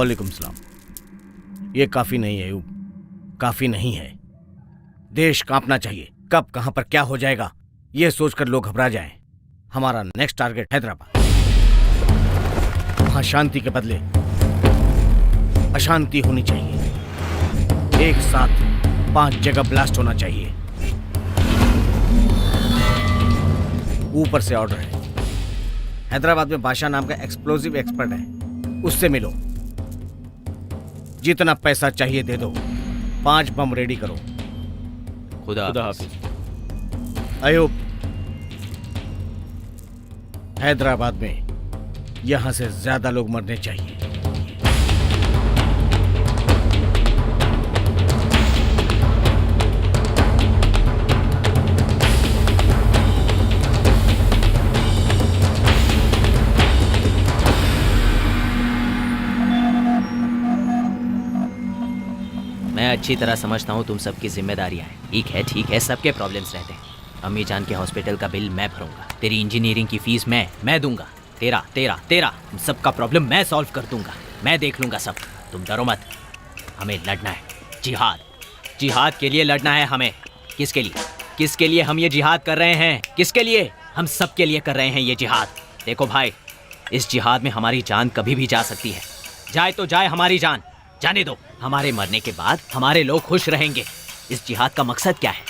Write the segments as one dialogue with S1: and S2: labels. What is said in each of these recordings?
S1: वालेकुम सलाम। ये काफी नहीं है अयूब, काफी नहीं है। देश कांपना चाहिए। कब कहां पर क्या हो जाएगा ये सोचकर लोग घबरा जाएं। हमारा नेक्स्ट टारगेट हैदराबाद। वहां शांति के बदले अशांति होनी चाहिए। एक साथ 5 जगह ब्लास्ट होना चाहिए। ऊपर से ऑर्डर है। हैदराबाद में बादशाह नाम का एक्सप्लोजिव एक्सपर्ट है, उससे मिलो। जितना पैसा चाहिए दे दो। 5 बम रेडी करो।
S2: खुदा हाफिज।
S1: अयूब, हैदराबाद में यहां से ज्यादा लोग मरने चाहिए।
S2: मैं अच्छी तरह समझता हूँ तुम सबकी जिम्मेदारियां हैं। ठीक है, सबके प्रॉब्लम्स रहते हैं। अम्मी जान के हॉस्पिटल का बिल मैं भरूंगा, तेरी इंजीनियरिंग की फीस मैं दूंगा, तेरा सबका प्रॉब्लम मैं सॉल्व कर दूंगा। मैं देख लूंगा सब, तुम डरो मत। हमें लड़ना है, जिहाद के लिए लड़ना है हमें। किसके लिए हम ये जिहाद कर रहे हैं? किसके लिए? हम सब के लिए कर रहे हैं ये जिहाद। देखो भाई, इस जिहाद में हमारी जान कभी भी जा सकती है। जाए तो जाए हमारी जान, जाने दो। हमारे मरने के बाद हमारे लोग खुश रहेंगे। इस जिहाद का मकसद क्या है?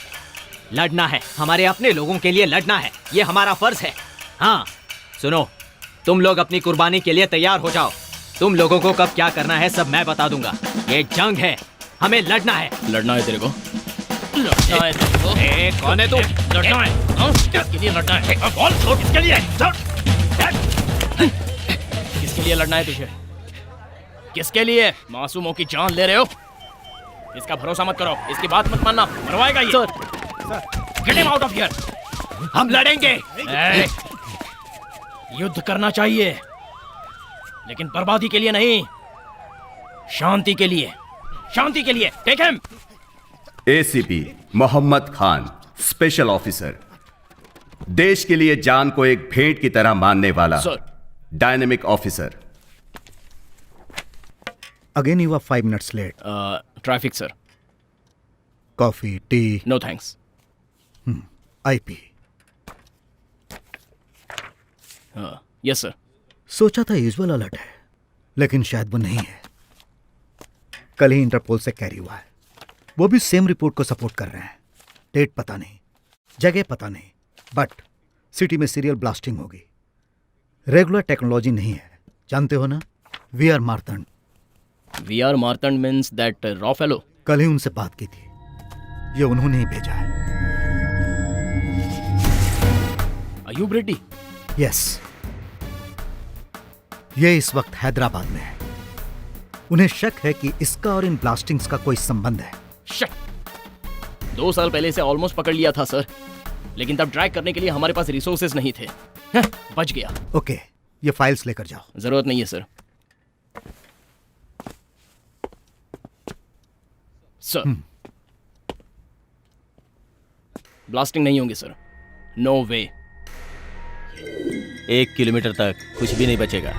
S2: लड़ना है, हमारे अपने लोगों के लिए लड़ना है। ये हमारा फर्ज है। हाँ सुनो, तुम लोग अपनी कुर्बानी के लिए तैयार हो जाओ। तुम लोगों को कब क्या करना है सब मैं बता दूंगा। ये जंग है, हमें लड़ना है।
S3: लड़ना है तेरे को?
S2: कौन है तू?
S3: लड़ना है? किसके लिए लड़ना है? बोल, किसके लिए? किसके लिए लड़ना है तुझे? किसके लिए? मासूमों की जान ले रहे हो? इसका भरोसा मत करो, इसकी बात मत मानना, मरवाएगा ये। Get him out of here.
S2: हम लड़ेंगे।
S3: युद्ध करना चाहिए, लेकिन बर्बादी के लिए नहीं, शांति के लिए। Take him.
S4: ACP Mohammad Khan, special officer, देश के लिए जान को एक भेंट की तरह मानने वाला dynamic officer.
S5: Again you are 5 minutes late.
S3: Traffic sir.
S5: Coffee, tea.
S3: No thanks.
S5: IP.
S3: Yes sir.
S5: सोचा था यूजुअल अलर्ट है, लेकिन शायद वो नहीं है। कल ही इंटरपोल से कैरी हुआ है। वो भी सेम रिपोर्ट को सपोर्ट कर रहे हैं। डेट पता नहीं, जगह पता नहीं, बट सिटी में सीरियल ब्लास्टिंग होगी। रेगुलर टेक्नोलॉजी नहीं है, जानते हो ना? V R Martand.
S3: VR Martand means that रॉ फेलो।
S5: कल ही उनसे बात की थी, ये उन्होंने ही भेजा है।
S3: अयूब रेड्डी?
S5: यस, ये इस वक्त हैदराबाद में है। उन्हें शक है कि इसका और इन ब्लास्टिंग्स का कोई संबंध है।
S3: शक? 2 साल पहले इसे ऑलमोस्ट पकड़ लिया था सर, लेकिन तब ट्रैक करने के लिए हमारे पास रिसोर्सेज नहीं थे। बच गया।
S5: ओके, ये फाइल्स लेकर जाओ।
S3: जरूरत नहीं है सर। सर ब्लास्टिंग नहीं होंगे सर, नो वे।
S2: 1 किलोमीटर तक कुछ भी नहीं बचेगा।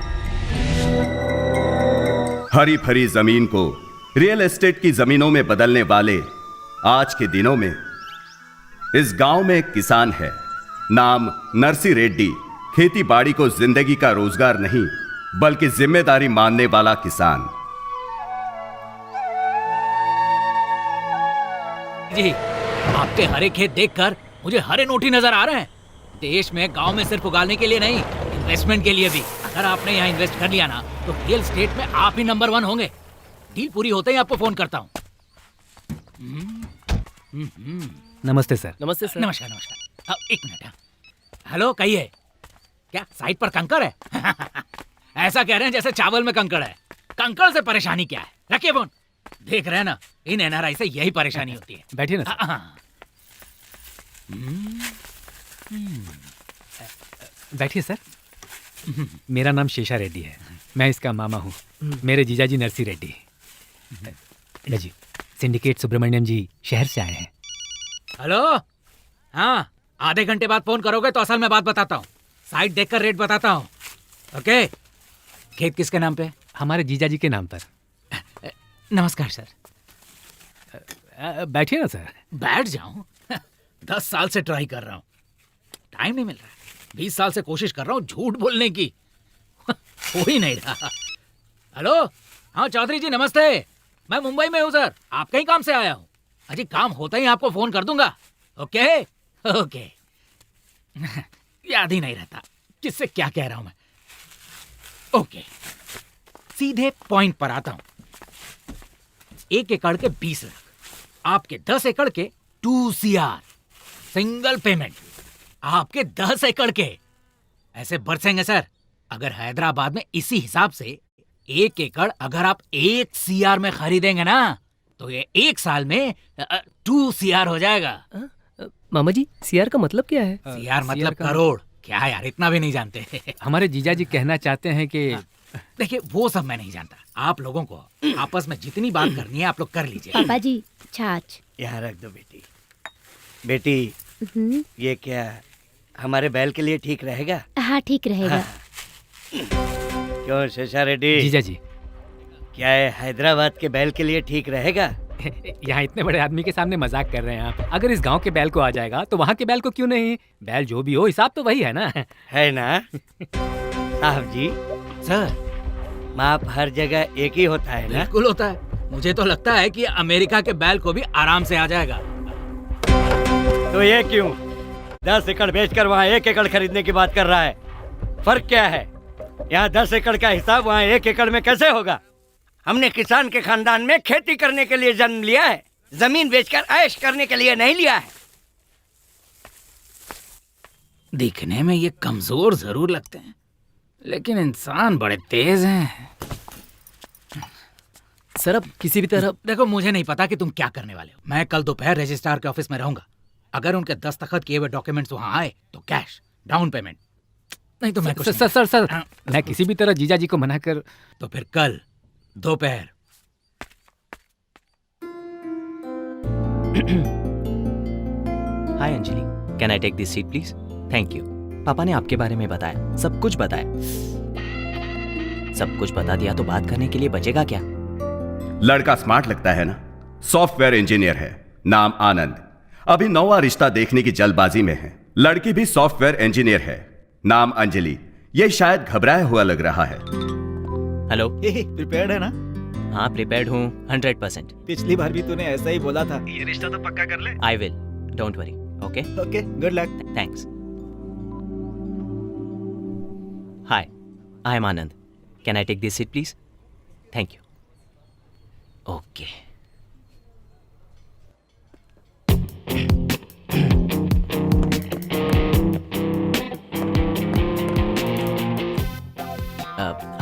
S4: हरी भरी जमीन को रियल एस्टेट की जमीनों में बदलने वाले आज के दिनों में इस गांव में एक किसान है, नाम नरसी रेड्डी। खेती बाड़ी को जिंदगी का रोजगार नहीं बल्कि जिम्मेदारी मानने वाला किसान।
S6: जी, आपके हरे खेत देखकर मुझे हरे नोट ही नजर आ रहे हैं। देश में गांव में सिर्फ उगाने के लिए नहीं, इन्वेस्टमेंट के लिए भी। अगर आपने यहाँ इन्वेस्ट कर लिया ना तो रियल स्टेट में आप ही नंबर 1 होंगे। डील पूरी होते ही आपको फोन करता हूँ।
S7: नमस्ते सर।
S3: नमस्ते सर।
S6: नमस्कार। एक मिनट। हेलो, कहिए। क्या साइट पर कंकड़ है? ऐसा कह रहे हैं जैसे चावल में कंकड़ है। कंकड़ से परेशानी क्या है? रखिए फोन। देख रहे हैं ना, इन NRI से यही परेशानी होती है।
S7: बैठिए ना सर। बैठिए सर। मेरा नाम शेषा रेड्डी है, मैं इसका मामा हूँ। मेरे जीजाजी नरसी रेड्डी। जी, सिंडिकेट सुब्रमण्यम जी शहर से आए हैं।
S6: हेलो, हाँ, आधे घंटे बाद फोन करोगे तो असल में बात बताता हूँ। साइट देखकर रेट बताता हूँ। ओके। खेत किसके नाम पे?
S7: हमारे जीजा जी के नाम पर।
S6: नमस्कार सर।
S7: बैठिए ना सर।
S6: बैठ जाऊं? 10 साल से ट्राई कर रहा हूं, टाइम नहीं मिल रहा है। 20 साल से कोशिश कर रहा हूं झूठ बोलने की, हो ही नहीं रहा। हेलो, हाँ चौधरी जी नमस्ते। मैं मुंबई में हूँ सर, आपके ही काम से आया हूँ। अजी काम होता ही आपको फोन कर दूंगा। Okay okay. याद ही नहीं रहता किससे क्या कह रहा हूं मैं। ओके, सीधे पॉइंट पर आता हूं। 1 एकड़ के 20 लाख, आपके 10 एकड़ के 2 CR, सिंगल पेमेंट। आपके 10 एकड़ के ऐसे बरसेंगे सर। अगर हैदराबाद में इसी हिसाब से 1 एकड़ अगर आप 1 CR में खरीदेंगे ना, तो ये 1 साल में 2 CR हो जाएगा।
S8: मामा जी सीआर का मतलब क्या है?
S6: CR मतलब करोड़। क्या यार, इतना भी नहीं जानते?
S7: हमारे जीजा जी कहना चाहते हैं कि
S6: देखिए वो सब मैं नहीं जानता। आप लोगों को आपस में जितनी बात करनी है आप लोग कर लीजिए।
S9: पापा जी छाछ।
S1: यहाँ रख दो बेटी। बेटी ये क्या हमारे बैल के लिए ठीक रहेगा?
S9: हाँ ठीक रहेगा।
S1: क्यों शेषा रेड्डी,
S7: जीजा जी
S1: क्या है हैदराबाद के बैल के लिए ठीक रहेगा?
S7: यहाँ इतने बड़े आदमी के सामने मजाक कर रहे हैं आप। अगर इस गांव के बैल को आ जाएगा तो वहाँ के बैल को क्यों नहीं? बैल जो भी हो हिसाब तो वही है ना।
S1: है ना साहब जी?
S6: सर
S1: माप हर जगह एक ही होता है ना?
S6: बिल्कुल होता है। मुझे तो लगता है कि अमेरिका के बैल को भी आराम से आ जाएगा।
S1: तो ये क्यों 10 एकड़ बेचकर वहाँ 1 एकड़ खरीदने की बात कर रहा है? फर्क क्या है? यहाँ 10 एकड़ का हिसाब वहाँ 1 एकड़ में कैसे होगा? हमने किसान के खानदान में खेती करने के लिए जन्म लिया है, जमीन बेचकर ऐश करने के लिए नहीं लिया है।
S6: दिखने में ये कमजोर जरूर लगते हैं, लेकिन इंसान बड़े तेज हैं।
S8: सर अब किसी भी तरह
S6: देखो मुझे नहीं पता कि तुम क्या करने वाले हो। मैं कल दोपहर रजिस्ट्रार के ऑफिस में रहूंगा। अगर उनके दस्तखत किए हुए डॉक्यूमेंट्स वहां आए तो कैश डाउन पेमेंट, नहीं तो मैं कुछ
S7: सर सर सर मैं किसी भी तरह जीजा जी को मना कर।
S6: तो फिर कल दोपहर।
S2: Hi Anjali, can I take this seat please? Thank you. पापा ने आपके बारे में बताया, सब कुछ बताया। सब कुछ बता दिया तो बात करने के लिए बचेगा क्या?
S4: लड़का स्मार्ट लगता है ना? सॉफ्टवेयर इंजीनियर है, नाम आनंद। अभी नौवां रिश्ता देखने की जल्दबाजी में है। लड़की भी सॉफ्टवेयर इंजीनियर है, नाम अंजलि। ये शायद घबराया हुआ लग रहा है।
S2: हेलो,
S10: प्रिपेयर्ड है ना?
S2: हाँ प्रिपेयर्ड हूँ 100%।
S10: पिछली बार भी तूने ऐसा ही बोला था। ये रिश्ता तो पक्का कर ले।
S2: I will, don't worry. Okay
S10: okay, good luck.
S2: Thanks. Hi, I am Anand. Can I take this seat please? Thank you. Okay.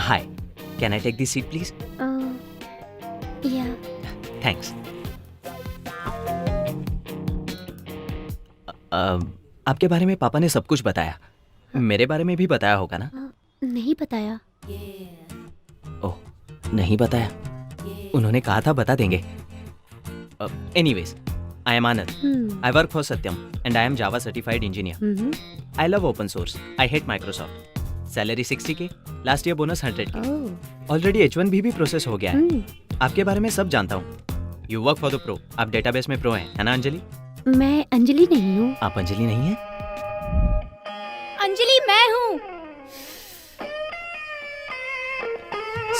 S2: Hi, can I take this seat please?
S9: Yeah
S2: thanks. आपके बारे में पापा ने सब कुछ बताया। मेरे बारे में भी बताया होगा ना?
S9: नहीं बताया।
S2: ओह, नहीं बताया। उन्होंने कहा था बता देंगे। Anyways, I am Anand. I work for Satyam and I am Java certified engineer. I love open source. I hate Microsoft. Salary 60K, last year bonus 100K। Already H1B भी प्रोसेस हो गया है। आपके बारे में सब जानता हूँ। You work for the pro. आप डेटाबेस में प्रो हैं, है ना अंजलि?
S9: मैं अंजलि नहीं हूँ।
S2: आप अंजलि नहीं हैं?
S9: अंजलि मैं हूँ।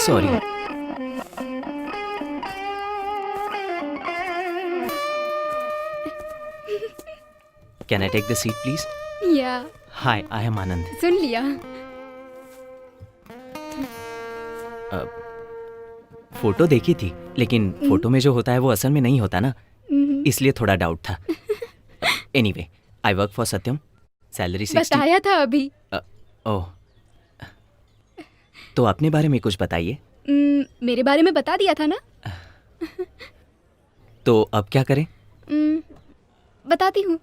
S2: Sorry. Can I take the seat please?
S9: Yeah
S2: hi, I am आनंद।
S9: सुन लिया।
S2: फोटो देखी थी, लेकिन फोटो में जो होता है वो असल में नहीं होता ना, इसलिए थोड़ा डाउट था। Anyway, I work for Satyam. Salary 60।
S9: बताया था अभी।
S2: ओह, तो अपने बारे में कुछ बताइए।
S9: मेरे बारे में बता दिया था ना।
S2: तो अब क्या करें?
S9: बताती हूँ।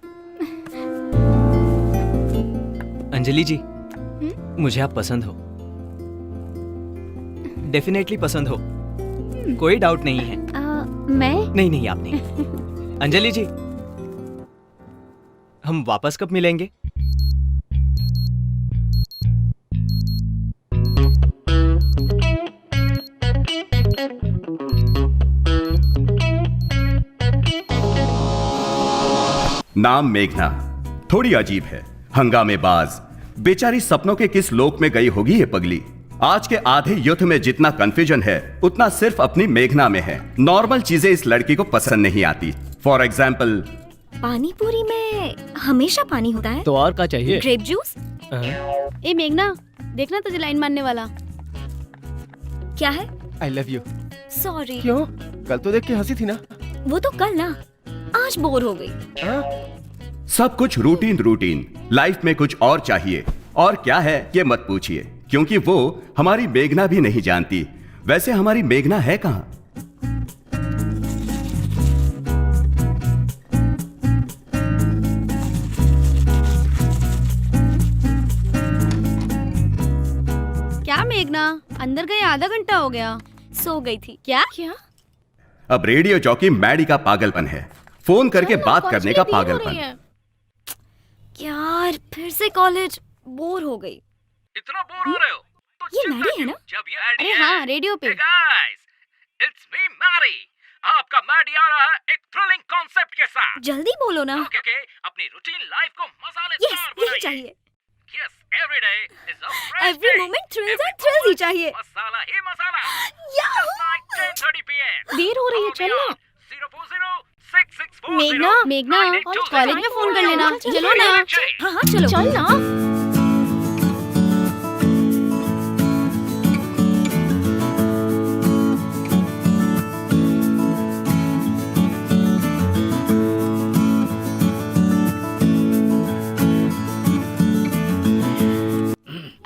S2: अंजलि जी, मुझे आप पसंद हो, डेफिनेटली पसंद हो, कोई डाउट नहीं है।
S9: मैं
S2: नहीं नहीं, आप नहीं। अंजलि जी, हम वापस कब मिलेंगे?
S4: नाम मेघना, थोड़ी अजीब है, हंगामेबाज, बेचारी सपनों के किस लोक में गई होगी ये पगली। आज के आधे युद्ध में जितना कंफ्यूजन है उतना सिर्फ अपनी मेघना में है। नॉर्मल चीजें इस लड़की को पसंद नहीं आती। फॉर एग्जाम्पल,
S11: पानी पूरी में हमेशा पानी होता है।
S8: तो और क्या चाहिए?
S11: Grape juice.
S9: ए मेघना, देखना तुझे लाइन मारने वाला।
S11: क्या है?
S10: आई लव यू।
S11: सॉरी।
S10: क्यों? कल तो देख के हंसी थी ना।
S11: वो तो कल ना, आज बोर हो गई।
S4: सब कुछ रूटीन रूटीन, लाइफ में कुछ और चाहिए। और क्या है ये मत पूछिए, क्योंकि वो हमारी मेघना भी नहीं जानती। वैसे हमारी मेघना है कहाँ?
S9: क्या मेघना, अंदर गए आधा घंटा हो गया।
S11: सो गई थी।
S9: क्या?
S4: अब रेडियो जॉकी मैडी का पागलपन है, फोन करके बात करने का पागलपन।
S11: यार फिर से कॉलेज, बोर हो गई।
S6: इतना बोर हो रहे हो तो
S11: ये मैडी है ना?
S6: जब ये
S9: अरे हाँ, रेडियो पे।
S6: Guys, it's me Maddie. आपका मैडी आ रहा है एक थ्रिलिंग कॉन्सेप्ट के साथ।
S11: जल्दी बोलो ना।
S6: ओके, अपनी रूटीन लाइफ को मसालेदार
S11: यस,
S6: बनाइए।
S11: यही चाहिए।
S6: Yes, every day is a fresh
S11: every moment thrills and thrills ही चाहिए।
S6: मसाला ही मसाला।
S11: याहू!
S6: 10:30 PM।
S9: देर हो रही है, चल ना।
S6: 0406640
S9: मेघना, मेघना, कॉलेज में फोन कर लेना। चलो ना।
S11: हाँ हाँ चलो।
S9: चल ना।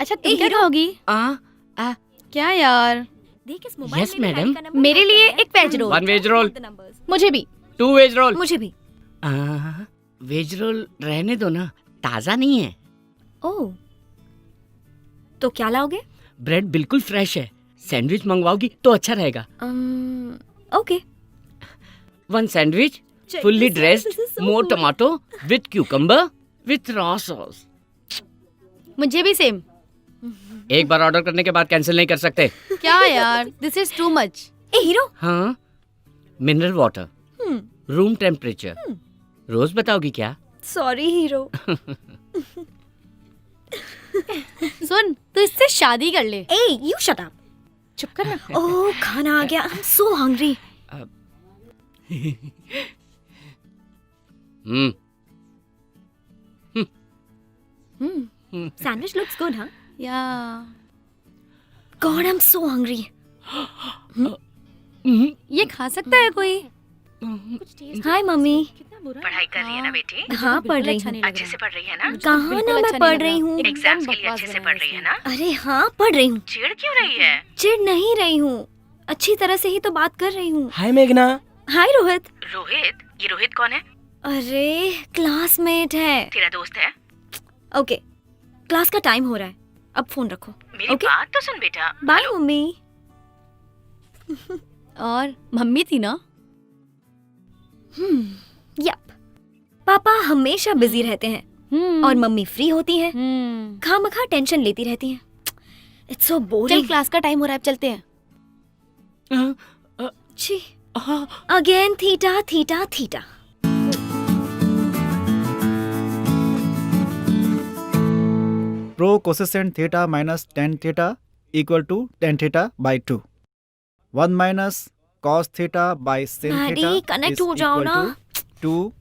S9: अच्छा तुम क्या खाओगी? क्या यार?
S11: देख इस मोबाइल
S8: Yes,
S11: में
S8: madam.
S11: मैडी का नंबर
S9: मेरे लिए एक veg roll.
S8: One veg roll.
S9: मुझे भी।
S8: 2 वेज रोल।
S11: मुझे भी।
S8: वेज रोल रहने दो ना, ताज़ा नहीं है।
S11: ओह, तो क्या लाओगे?
S8: ब्रेड बिल्कुल फ्रेश है। सैंडविच मंगवाओगी तो अच्छा रहेगा।
S11: Okay.
S8: 1 sandwich, fully dressed, more tomato with cucumber with raw sauce.
S9: मुझे भी सेम।
S8: एक बार ऑर्डर करने के बाद कैंसिल नहीं कर सकते।
S9: क्या यार, दिस इज टू मच।
S11: ए हीरो।
S8: हाँ, मिनरल वाटर, रूम टेम्परेचर। रोज बताओगी क्या?
S11: Sorry hero.
S9: सुन, तू इससे शादी कर ले।
S11: ए यू शट अप।
S9: चुप कर ना।
S11: ओह खाना आ गया। I am so hungry. Sandwich looks good, huh?
S9: या
S11: God, I'm so hungry.
S9: ये खा सकता है कोई?
S11: हाय मम्मी।
S12: पढ़ाई कर रही है ना बेटी?
S11: हाँ पढ़ रही हूँ।
S12: अच्छे से पढ़ रही है ना?
S11: कहाँ ना मैं पढ़ रही हूँ।
S12: एग्जाम्स के लिए अच्छे से पढ़ रही है ना?
S11: अरे हाँ पढ़ रही हूँ।
S12: चिढ़ क्यों रही है?
S11: चिढ़ नहीं रही हूँ, अच्छी तरह से ही तो बात कर रही हूँ।
S10: हाय मेघना।
S11: हाय रोहित।
S12: रोहित? ये रोहित कौन है?
S11: अरे क्लासमेट है।
S12: तेरा दोस्त है?
S11: ओके, क्लास का टाइम हो रहा है, अब फोन रखो।
S12: मेरी बात तो सुन बेटा।
S11: Bye mummy.
S9: और मम्मी थी ना?
S11: यप, पापा हमेशा बिजी रहते हैं और मम्मी फ्री होती हैं, खामखा टेंशन लेती रहती हैं। It's so boring.
S9: चल क्लास का टाइम हो रहा है, अब चलते हैं।
S11: छी, again theta theta theta.
S10: Pro cosecant theta minus ten theta equal to ten theta by 2। 1 minus cos theta by sin
S11: Maddy,
S10: theta
S11: connect हो जाओ ना।
S10: 2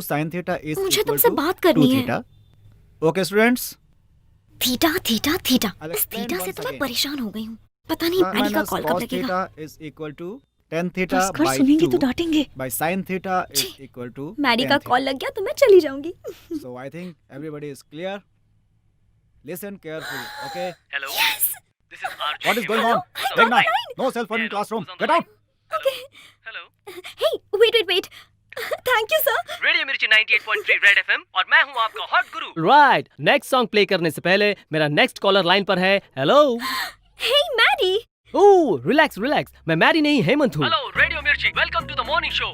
S10: sin थीटा इज
S11: मुझे तुमसे बात करनी है।
S10: Theta. Okay students,
S11: theta theta theta.
S10: I'll
S11: इस
S10: explain
S11: theta से
S10: once
S11: तो मैं
S10: again.
S11: परेशान हो गई हूँ। पता नहीं मैडी का कॉल कब लगेगा।
S10: Theta is equal to ten theta
S11: बस घर
S10: बाई
S11: सुनेंगे तो
S10: 2
S11: डांटेंगे।
S10: By sin theta is equal to
S11: Maddy का कॉल लग गया तो मैं चली जाऊंगी।
S10: So I think everybody is clear. Listen carefully, okay?
S6: Hello.
S11: Yes.
S6: This is Arjun.
S10: What is going on? Meghna, no cell phone in classroom. Get out.
S11: Okay.
S6: Hello.
S11: Hey, wait. Thank you, sir.
S6: Radio मिर्ची 98.3 red FM और मैं हूँ आपका hot गुरु।
S8: Right, next song play करने से पहले मेरा next collar line पर है। Hello.
S11: Hey, Maddie.
S8: Oh relax, मैं मैडी नहीं हेमंत हूँ।
S6: Hello radio Mirchi, welcome to the morning show.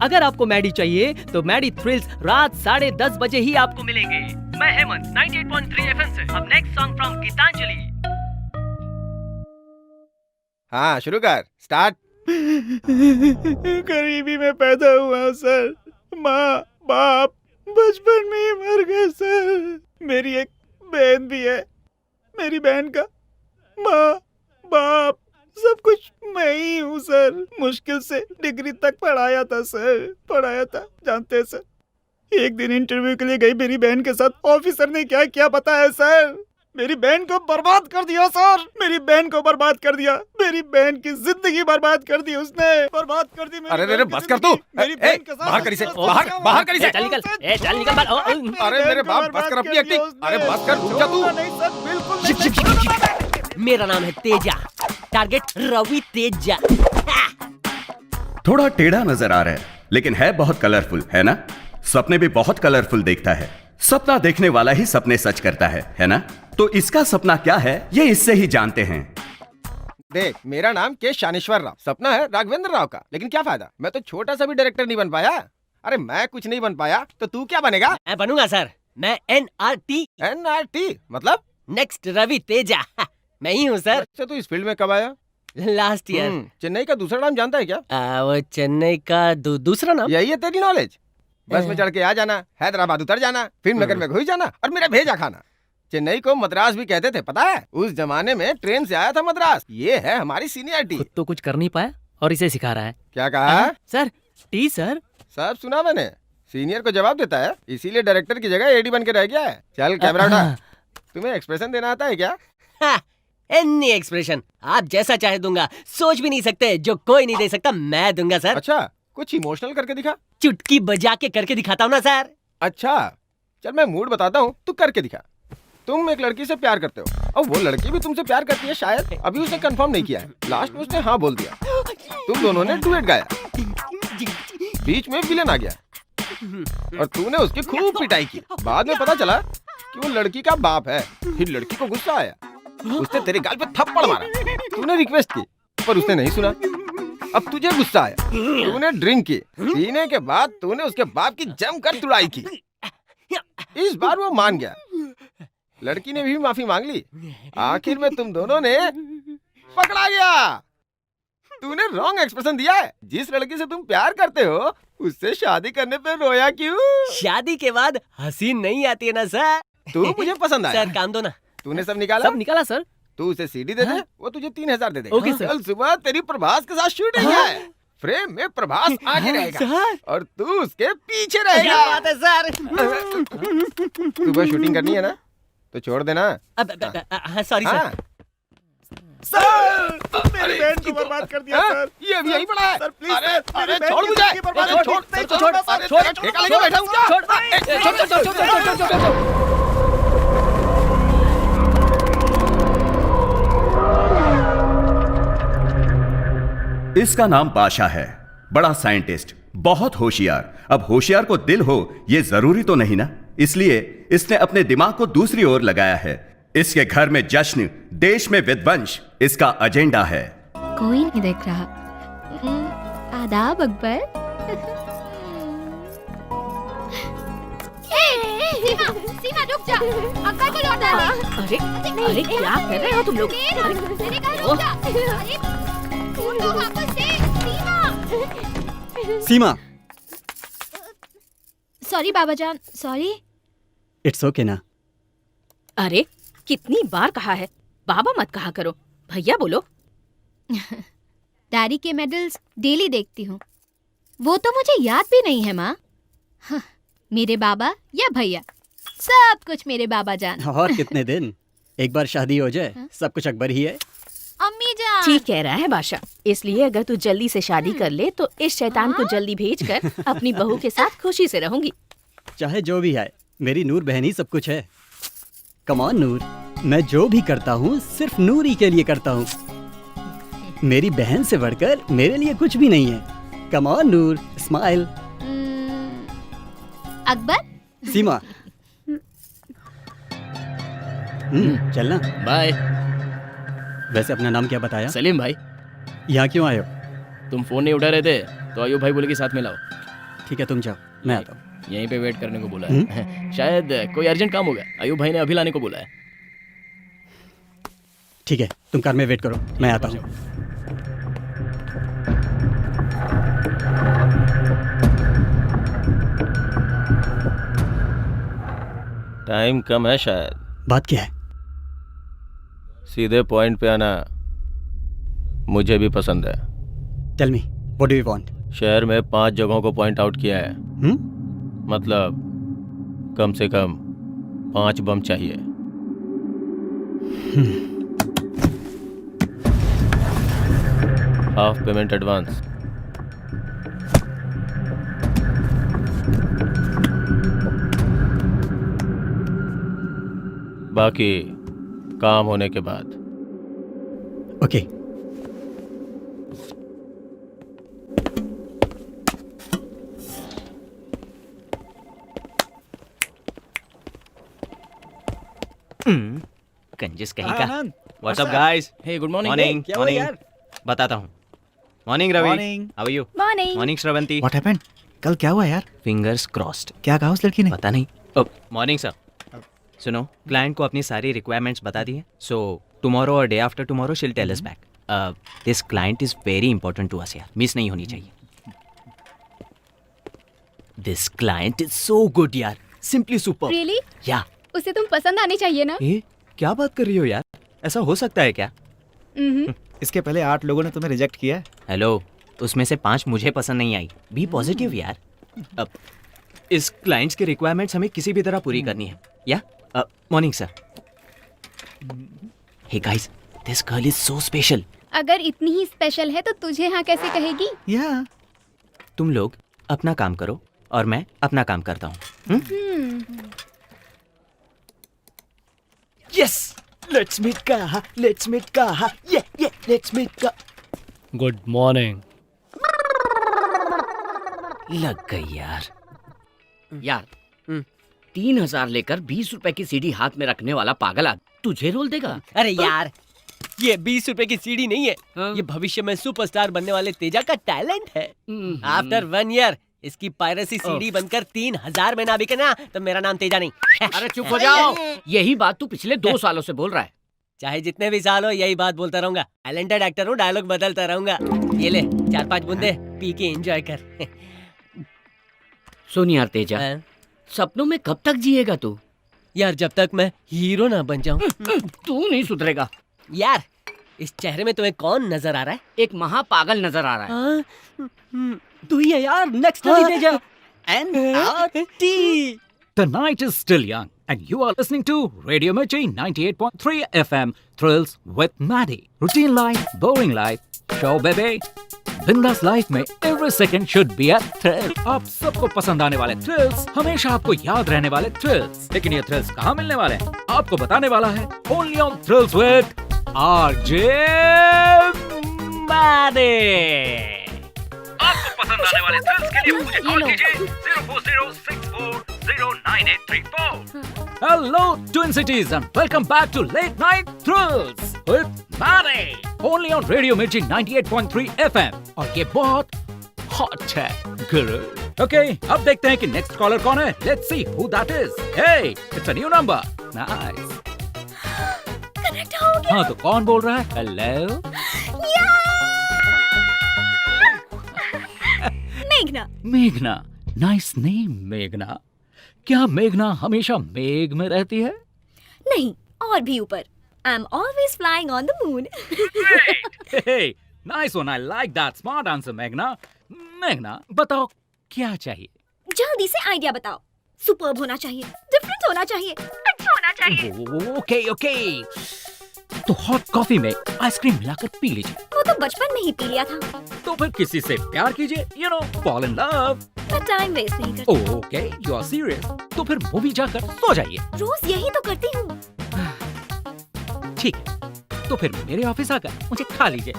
S8: अगर आपको मैडी चाहिए तो मैडी थ्रिल्स रात 10:30 बजे ही आपको
S6: आपको मिलेंगे। मैं हेमंत 98.3 एफएम से। अब नेक्स्ट सॉन्ग फ्रॉम गीतांजलि।
S10: हाँ शुरू कर, स्टार्ट। गरीबी में पैदा हुआ सर, माँ बाप बचपन में ही मर गए सर। मेरी एक बहन भी है। मेरी बहन का माँ बाप सब कुछ मैं ही हूँ सर। मुश्किल से डिग्री तक पढ़ाया था सर, पढ़ाया था। जानते हैं सर, एक दिन इंटरव्यू के लिए गई मेरी बहन के साथ, ऑफिसर ने क्या किया पता है सर? मेरी बहन को बर्बाद कर दिया सर। मेरी बहन को बर्बाद कर दिया। मेरी बहन की जिंदगी बर्बाद कर दी उसने, बर्बाद कर दी।
S3: अरे बस कर तू।
S10: मेरी बहन के साथ
S3: बाहर करी से, बाहर करी से।
S2: चल निकल, चल निकल बाहर।
S3: अरे मेरे बाप, बस कर अपनी एक्टिंग। अरे बस कर, रुक जा तू।
S10: नहीं सर, बिल्कुल नहीं।
S2: मेरा नाम है तेजा, टारगेट रवि तेजा।
S4: थोड़ा टेढ़ा नजर आ रहा है, लेकिन है बहुत कलरफुल, है ना? सपने भी बहुत कलरफुल देखता है। सपना देखने वाला ही सपने सच करता है ना? तो इसका सपना क्या है, ये इससे ही जानते हैं।
S3: देख, मेरा नाम के शानेश्वर राव, सपना है राघवेंद्र राव का, लेकिन क्या फायदा, मैं तो छोटा सा भी डायरेक्टर नहीं बन पाया। अरे मैं कुछ नहीं बन पाया तो तू क्या बनेगा?
S2: मैं बनूंगा सर, मैं
S3: NRT मतलब
S2: नेक्स्ट रवि तेजा। मैं ही हूँ सर।
S3: अच्छा, तू इस फील्ड में कब आया?
S2: Last year.
S3: चेन्नई का दूसरा नाम जानता है क्या?
S2: वो चेन्नई का दूसरा नाम?
S3: यही है तेरी नॉलेज? बस में चढ़ के आ जाना, हैदराबाद उतर जाना, फिल्म नगर में घुस जाना और मेरा भेजा खाना। चेन्नई को मद्रास भी कहते थे, पता है? उस जमाने में ट्रेन से आया था मद्रास। ये है हमारी सीनियरिटी।
S2: खुद तो कुछ कर नहीं पाया और इसे सिखा रहा है।
S3: क्या कहा?
S2: Sir T sir.
S3: सब सुना मैंने। सीनियर को जवाब देता है, इसीलिए डायरेक्टर की जगह एडी बन के रह गया है। चल कैमरा उठा। तुम्हें एक्सप्रेशन देना आता है क्या?
S2: एनी एक्सप्रेशन आप जैसा चाहे दूंगा। सोच भी नहीं सकते, जो कोई नहीं दे सकता मैं दूंगा सर।
S3: अच्छा, कुछ इमोशनल करके दिखा।
S2: चुटकी बजा के करके दिखाता हूँ ना सर।
S3: अच्छा चल, मैं मूड बताता हूँ, तू करके दिखा। तुम एक लड़की से प्यार करते हो और वो लड़की भी तुमसे प्यार करती है शायद। अभी उसने कंफर्म नहीं किया है, लास्ट में उसने हाँ बोल दिया। तुम दोनों ने डुएट गाया, बीच में विलेन आ गया और तूने उसकी खूब पिटाई की। बाद में पता चला कि वो लड़की का बाप है। फिर लड़की को गुस्सा आया, उसने तेरे गाल पे थप्पड़ मारा। तूने रिक्वेस्ट की पर उसने नहीं सुना। अब तुझे गुस्सा आया, तूने ड्रिंक की। पीने के बाद तूने उसके बाप की जमकर तुड़ाई की। इस बार वो मान गया, लड़की ने भी माफी मांग ली। आखिर में तुम दोनों ने पकड़ा गया। तूने रॉन्ग एक्सप्रेशन दिया है। जिस लड़की से तुम प्यार करते हो उससे शादी करने पे रोया क्यों?
S2: शादी के बाद हंसी नहीं आती है ना सर।
S3: तू मुझे पसंद आया।
S2: सर काम दो ना।
S3: तूने सब निकाला?
S2: सब निकाला सर।
S3: तू उसे सीडी दे दे, वो तुझे 3000 दे देगा।
S2: Okay sir.
S3: कल सुबह तेरी प्रभास के साथ शूटिंग है। फ्रेम में प्रभास आगे रहेगा
S2: सर
S3: और तू उसके पीछे रहेगा।
S2: क्या बात है सर।
S3: सुबह शूटिंग करनी है ना, तो छोड़ देना।
S2: Sorry sir.
S10: सर मेरी बहन को बर्बाद कर दिया सर।
S3: ये अभी यहीं पड़ा है।
S10: सर प्लीज
S3: अरे
S10: मेरी बहन
S3: छोड़
S10: की
S3: मुझे।
S10: जिंदगी बर्बाद
S3: अरे
S10: कर
S3: छोड़,
S10: दी।
S3: छोड़, छोड़,
S10: सर,
S3: छोड़, ठेका लेके बैठा हूँ क्या?
S4: इसका नाम बादशाह है, बड़ा साइंटिस्ट, बहुत होशियार। अब होशियार को दिल हो ये जरूरी तो नहीं ना, इसलिए इसने अपने दिमाग को दूसरी ओर लगाया है। इसके घर में जश्न, देश में विध्वंस इसका एजेंडा है।
S9: कोई नहीं देख रहा। आदाब अकबर। सीमा, सीमा रुक जा। अकबर को लौटा दे।
S12: अरे क्या कर रहे हो तुम लोग?
S9: मैंने कहा रुक जा। अरे उनको वापस दे। सीमा।
S13: सीमा,
S9: सॉरी बाबा जान, सॉरी।
S13: इट्स ओके ना।
S12: अरे कितनी बार कहा है, बाबा मत कहा करो, भैया बोलो।
S9: डैडी के मेडल्स डेली देखती हूँ। वो तो मुझे याद भी नहीं है माँ। हाँ, मेरे बाबा या भैया, सब कुछ मेरे बाबा जान।
S13: और कितने दिन, एक बार शादी हो जाए सब कुछ अकबर ही है।
S9: अम्मी जान।
S12: ठीक कह रहा है बादशाह। इसलिए अगर तू जल्दी से शादी कर ले तो इस शैतान को जल्दी भेजकर अपनी बहू के साथ खुशी से रहूंगी।
S13: चाहे जो भी है, मेरी नूर बहन ही सब कुछ है। कम ऑन नूर, मैं जो भी करता हूँ सिर्फ नूर ही के लिए करता हूँ। मेरी बहन से बढ़कर मेरे लिए कुछ भी नहीं है। Come on Noor, smile.
S9: Akbar.
S13: Seema, चलना।
S3: बाय।
S13: वैसे अपना नाम क्या बताया?
S3: सलीम भाई।
S13: यहाँ क्यों आए हो?
S3: तुम फोन नहीं उठा रहे थे तो अयूब भाई बोले कि साथ में लाओ।
S13: ठीक है तुम जाओ, मैं आता हूँ।
S3: यहीं पे वेट करने को बोला है। शायद कोई अर्जेंट काम होगा, अयूब भाई ने अभी लाने को बोला है।
S13: ठीक है तुम कार में वेट करो, मैं आता हूँ।
S3: टाइम कम है शायद।
S13: बात क्या है?
S3: सीधे पॉइंट पे आना मुझे भी पसंद है।
S13: Tell me, what do you want?
S3: शहर में 5 जगहों को पॉइंट आउट किया है। मतलब कम से कम 5 बम चाहिए। Half payment advance. बाकी काम होने के बाद।
S13: ओके।
S2: कंजूस कहीं का। What's up guys?
S1: Hey good morning.
S2: Morning
S13: क्या हुआ
S2: मॉर्निंग।
S13: यार?
S2: बताता हूँ। Morning Ravi,
S5: Morning.
S2: How are you?
S11: Morning.
S2: Morning Shravanti.
S5: What happened? कल क्या हुआ यार?
S2: Fingers crossed.
S5: क्या कहा उस लड़की ने?
S2: पता नहीं। Morning sir. सुनो, क्लाइंट को अपनी सारी रिक्वायरमेंट्स बता दी है, सो टुमारो और day after tomorrow she'll tell us back. This client is very important to us यार, मिस नहीं होनी चाहिए। This client is so good यार, सिंपली सुपर।
S9: रियली?
S2: या
S9: उसे तुम पसंद आनी चाहिए ना?
S2: ए, क्या बात कर रही हो यार? ऐसा हो सकता है क्या?
S5: इसके पहले 8 लोगों ने तुम्हें रिजेक्ट किया है।
S2: हेलो, उसमें से 5 मुझे पसंद नहीं आई। बी पॉजिटिव यार। अब इस क्लाइंट्स की रिक्वायरमेंट्स हमें किसी भी तरह पूरी करनी है। Yeah morning sir. Hey guys, this girl is so special.
S9: अगर इतनी ही स्पेशल है तो तुझे हाँ कैसे कहेगी?
S5: या
S2: तुम लोग अपना काम करो और मैं अपना काम करता हूँ। यस, लेट्स मीट कहा, लेट्स मीट कहा, ये लेट्स मीट का।
S6: Good morning.
S2: लग गई यार।
S8: यार 3,000 लेकर 20 रुपए की सीढ़ी हाथ में रखने वाला पागल आदमी तुझे रोल देगा?
S14: अरे यार, ये 20 रुपए की सीढ़ी नहीं है।
S8: हाँ?
S14: ये भविष्य में सुपरस्टार बनने वाले तेजा का टैलेंट है। आफ्टर 1 ईयर इसकी पायरेसी सीढ़ी बनकर 3,000 में ना बिके ना, तो मेरा नाम तेजा नहीं।
S8: अरे चुप हो जाओ। यही बात तू पिछले 2 सालों से बोल रहा है।
S14: चाहे जितने भी साल हो यही बात बोलता रहूंगा। टैलेंटेड एक्टर हूँ, डायलॉग बदलता रहूंगा। ये ले 4-5 बूंदे पी के एंजॉय कर।
S8: सुन यार तेजा, सपनों में कब तक जिएगा तू?
S14: यार जब तक मैं हीरो ना बन जाऊं।
S8: तू नहीं सुधरेगा।
S14: यार इस चेहरे में तुम्हें कौन नजर आ रहा है?
S8: एक महापागल नजर आ रहा है।
S14: तू ही है यार, next Teja. NRT।
S6: The night is still young, and you are listening to Radio Mirchi 98.3 FM. Thrills with Maddie. Routine life, boring life. Show baby. बिंदास लाइफ में every second should be a thrill. आप सबको पसंद आने वाले thrills, हमेशा आपको याद रहने वाले थ्रिल्स। लेकिन ये थ्रिल्स कहाँ मिलने वाले हैं? आपको बताने वाला है Only on Thrills with RJ Maddie. आपको पसंद आने वाले थ्रिल्स के लिए मुझे कॉल कीजिए 04064098834। Hello Twin Cities and welcome back to Late Night Thrills with Maddie, only on Radio Mirchi 98.3 FM। और ये बहुत hot है गुरु। Okay, अब देखते हैं कि next caller कौन है। Let's see who that is. Hey, it's a new number. Nice.
S11: Connect हो गया।
S6: हाँ तो कौन बोल रहा है? Hello.
S11: मेघना।
S6: मेघना, नाइस नेम मेघना। क्या मेघना हमेशा मेघ में रहती है?
S11: नहीं, और भी ऊपर। I am always flying on the moon.
S6: Hey, nice one. I like that smart answer, मेघना। मेघना, बताओ क्या चाहिए?
S11: जल्दी से आइडिया बताओ। सुपर्ब होना चाहिए, डिफरेंट होना चाहिए, अच्छा होना चाहिए।
S6: Okay okay. तो हॉट कॉफी में आइसक्रीम मिलाकर पी लीजिए।
S11: वो तो बचपन में ही पी लिया था।
S6: तो फिर किसी से प्यार कीजिए, you know, fall in love।
S11: मैं टाइम वेस्ट नहीं करती।
S6: Okay, you are serious। तो फिर मूवी जाकर सो जाइए।
S11: रोज यही तो करती हूँ।
S6: ठीक है, तो फिर मेरे ऑफिस आकर मुझे खा लीजिए।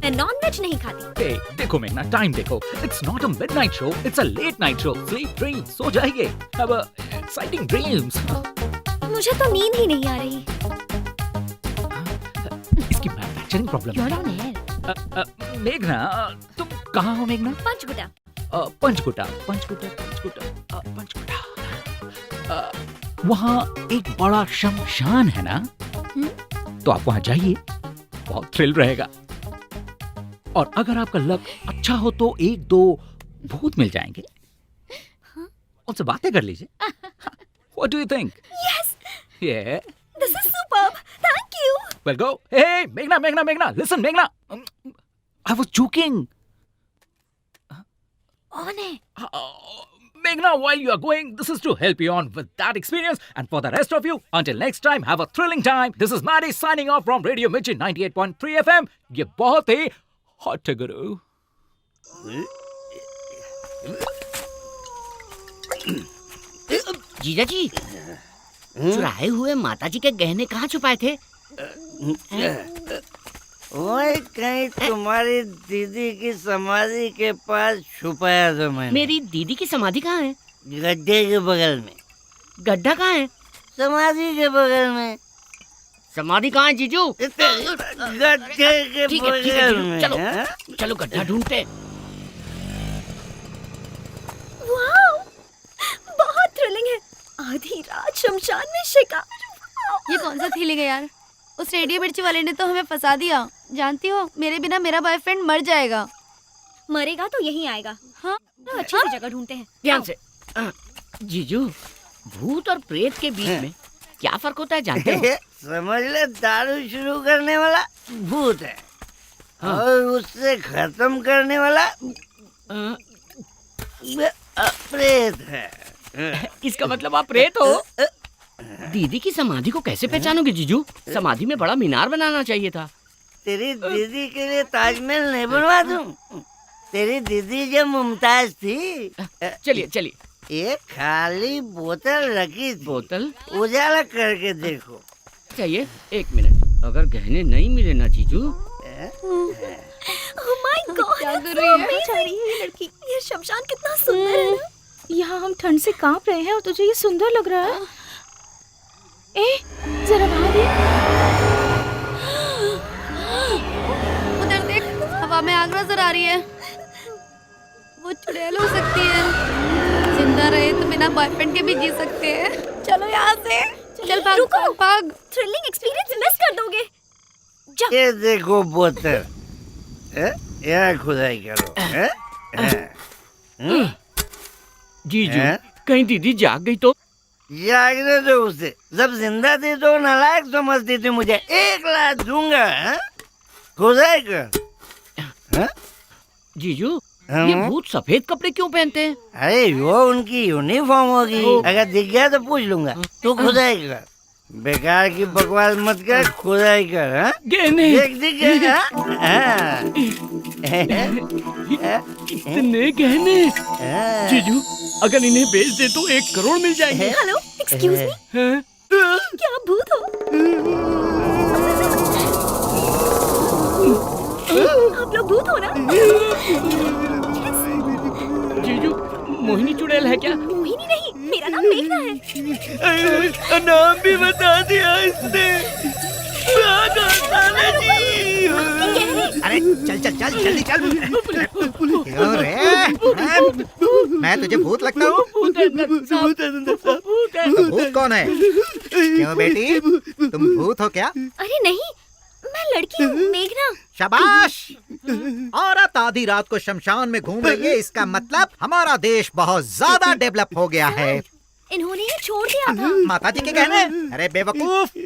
S11: मैं नॉनवेज नहीं खाती।
S6: Hey, देखो मेघना, टाइम देखो। It's not a midnight show, it's a late night show। Sleep, dream, सो जाइए। Have a exciting dreams।
S11: मुझे तो नींद ही नहीं आ रही।
S6: इसकी मैन्युफैक्चरिंग प्रॉब्लम है। मेघना, तुम कहाँ हो मेघना?
S11: पंचकुटा।
S6: पंचकुटा, पंचकुटा, पंचकुटा, पंचकुटा। वहाँ एक बड़ा शमशान है ना? तो आप वहाँ जाइए, बहुत थ्रिल रहेगा। और अगर आपका लक अच्छा हो तो 1-2 भूत मिल जाएंगे। उनसे बातें कर लीजिए। What do you think?
S11: Yes,
S6: Yeah.
S11: this is superb. Thank you.
S6: Well, go. Hey, Meghna. Listen, Meghna. I was joking.
S11: On है.
S6: Meghna, while you are going, this is to help you on with that experience. And for the rest of you, until next time, have a thrilling time. This is Maddie signing off from Radio Mirchi 98.3 FM. ये बहुत ही hot है गुरु.
S8: जीजा जी, चुराए हुए माताजी के गहने कहाँ छुपाए थे?
S15: ओए, कहीं तुम्हारी दीदी की समाधि के पास छुपाया था मैंने।
S8: मेरी दीदी की समाधि कहाँ है?
S15: गड्ढे के बगल में।
S8: गड्ढा कहाँ है?
S15: समाधि के बगल में।
S8: समाधि कहाँ है जीजू?
S15: गड्ढे के
S8: ठीक
S15: बगल
S8: है,
S15: में।
S8: चलो
S15: हाँ?
S8: चलो गड्ढा ढूंढते।
S11: वाओ, बहुत थ्रिलिंग है। आधी रात शमशान में शिकार।
S9: ये कौन सा थ्रिलिंग है यार? उस रेडियो मिर्ची वाले ने तो हमें फंसा दिया। जानती हो, मेरे बिना मेरा बॉयफ्रेंड मर जाएगा।
S11: मरेगा तो यहीं आएगा।
S9: हाँ,
S11: अच्छी सी जगह ढूंढते हैं।
S8: ध्यान से। जीजू, भूत और प्रेत के बीच में क्या फर्क होता है जानते हो?
S15: समझ ले, दारू शुरू करने वाला भूत है और उससे खत्म करने वाला प्रेत है।
S8: इसका मतलब आप प्रेत हो? दीदी की समाधि को कैसे पहचानोगे जीजू? समाधि में बड़ा मीनार बनाना चाहिए था।
S15: तेरी दीदी के लिए ताजमहल नहीं बनवा दूं? तेरी दीदी जब मुमताज थी।
S8: चलिए चलिए।
S15: एक खाली बोतल रखी थी।
S8: बोतल?
S15: उजाला करके देखो।
S8: चाहिए, 1 मिनट। अगर गहने नहीं मिले ना जीजू।
S11: Oh my God,
S9: क्या कर रही है?
S11: जा रही है ये लड़की। ये शमशान कितना सुंदर है ना?
S12: यहाँ हम ठंड से कांप रहे हैं और तुझे ये सुंदर लग रहा है। ए, जरा बाहर देख।
S9: उधर देख, हवा में आग नजर आ रही है। वो चुड़ैल हो सकती है। जिंदा रहे तो बिना बॉयफ्रेंड के भी जी सकते हैं। चलो यहाँ से। चल भाग,
S11: रुको।
S9: भाग।
S11: थ्रिलिंग एक्सपीरियंस मिस कर दोगे। जा।
S15: ये देखो बोतल। यहाँ खुदाई करो।
S8: जीजू, कहीं दीदी जाग गई तो?
S15: जागने दो उसे। जब जिंदा थी तो नालायक समझती थी मुझे। 1 लाख दूंगा। खुदाई कर।
S8: जीजू, ये भूत सफेद कपड़े क्यों पहनते हैं?
S15: अरे वो उनकी यूनिफॉर्म होगी। अगर दिख गया तो पूछ लूंगा। तू खुदाई कर। बेकार की बकवास मत कर, खुदाई कर। हाँ?
S8: गहने।
S15: दिख गया।
S8: इतने गहने। जीजू, अगर इन्हें बेच दे तो 1 करोड़ मिल जाएंगे।
S11: Hello, excuse me. क्या आप भूत हो? आप लोग भूत हो ना?
S8: जीजू, मोहिनी चुड़ैल है क्या?
S11: मोहिनी नहीं, मेरा नाम मेघना है।
S15: नाम भी बता दिया इसने।
S5: अरे चल चल चल जल्दी चल। क्यों रे? मैं तुझे भूत लगता हूँ? तो भूत कौन है? क्यों बेटी, तुम भूत हो क्या?
S11: अरे नहीं, मैं लड़की हूँ, मेघना।
S5: शाबाश। औरत आधी रात को शमशान में घूम रही है, इसका मतलब हमारा देश बहुत ज्यादा डेवलप हो गया है।
S11: इन्होंने ये छोड़ दिया था।
S5: माताजी के गहने? अरे बेवकूफ,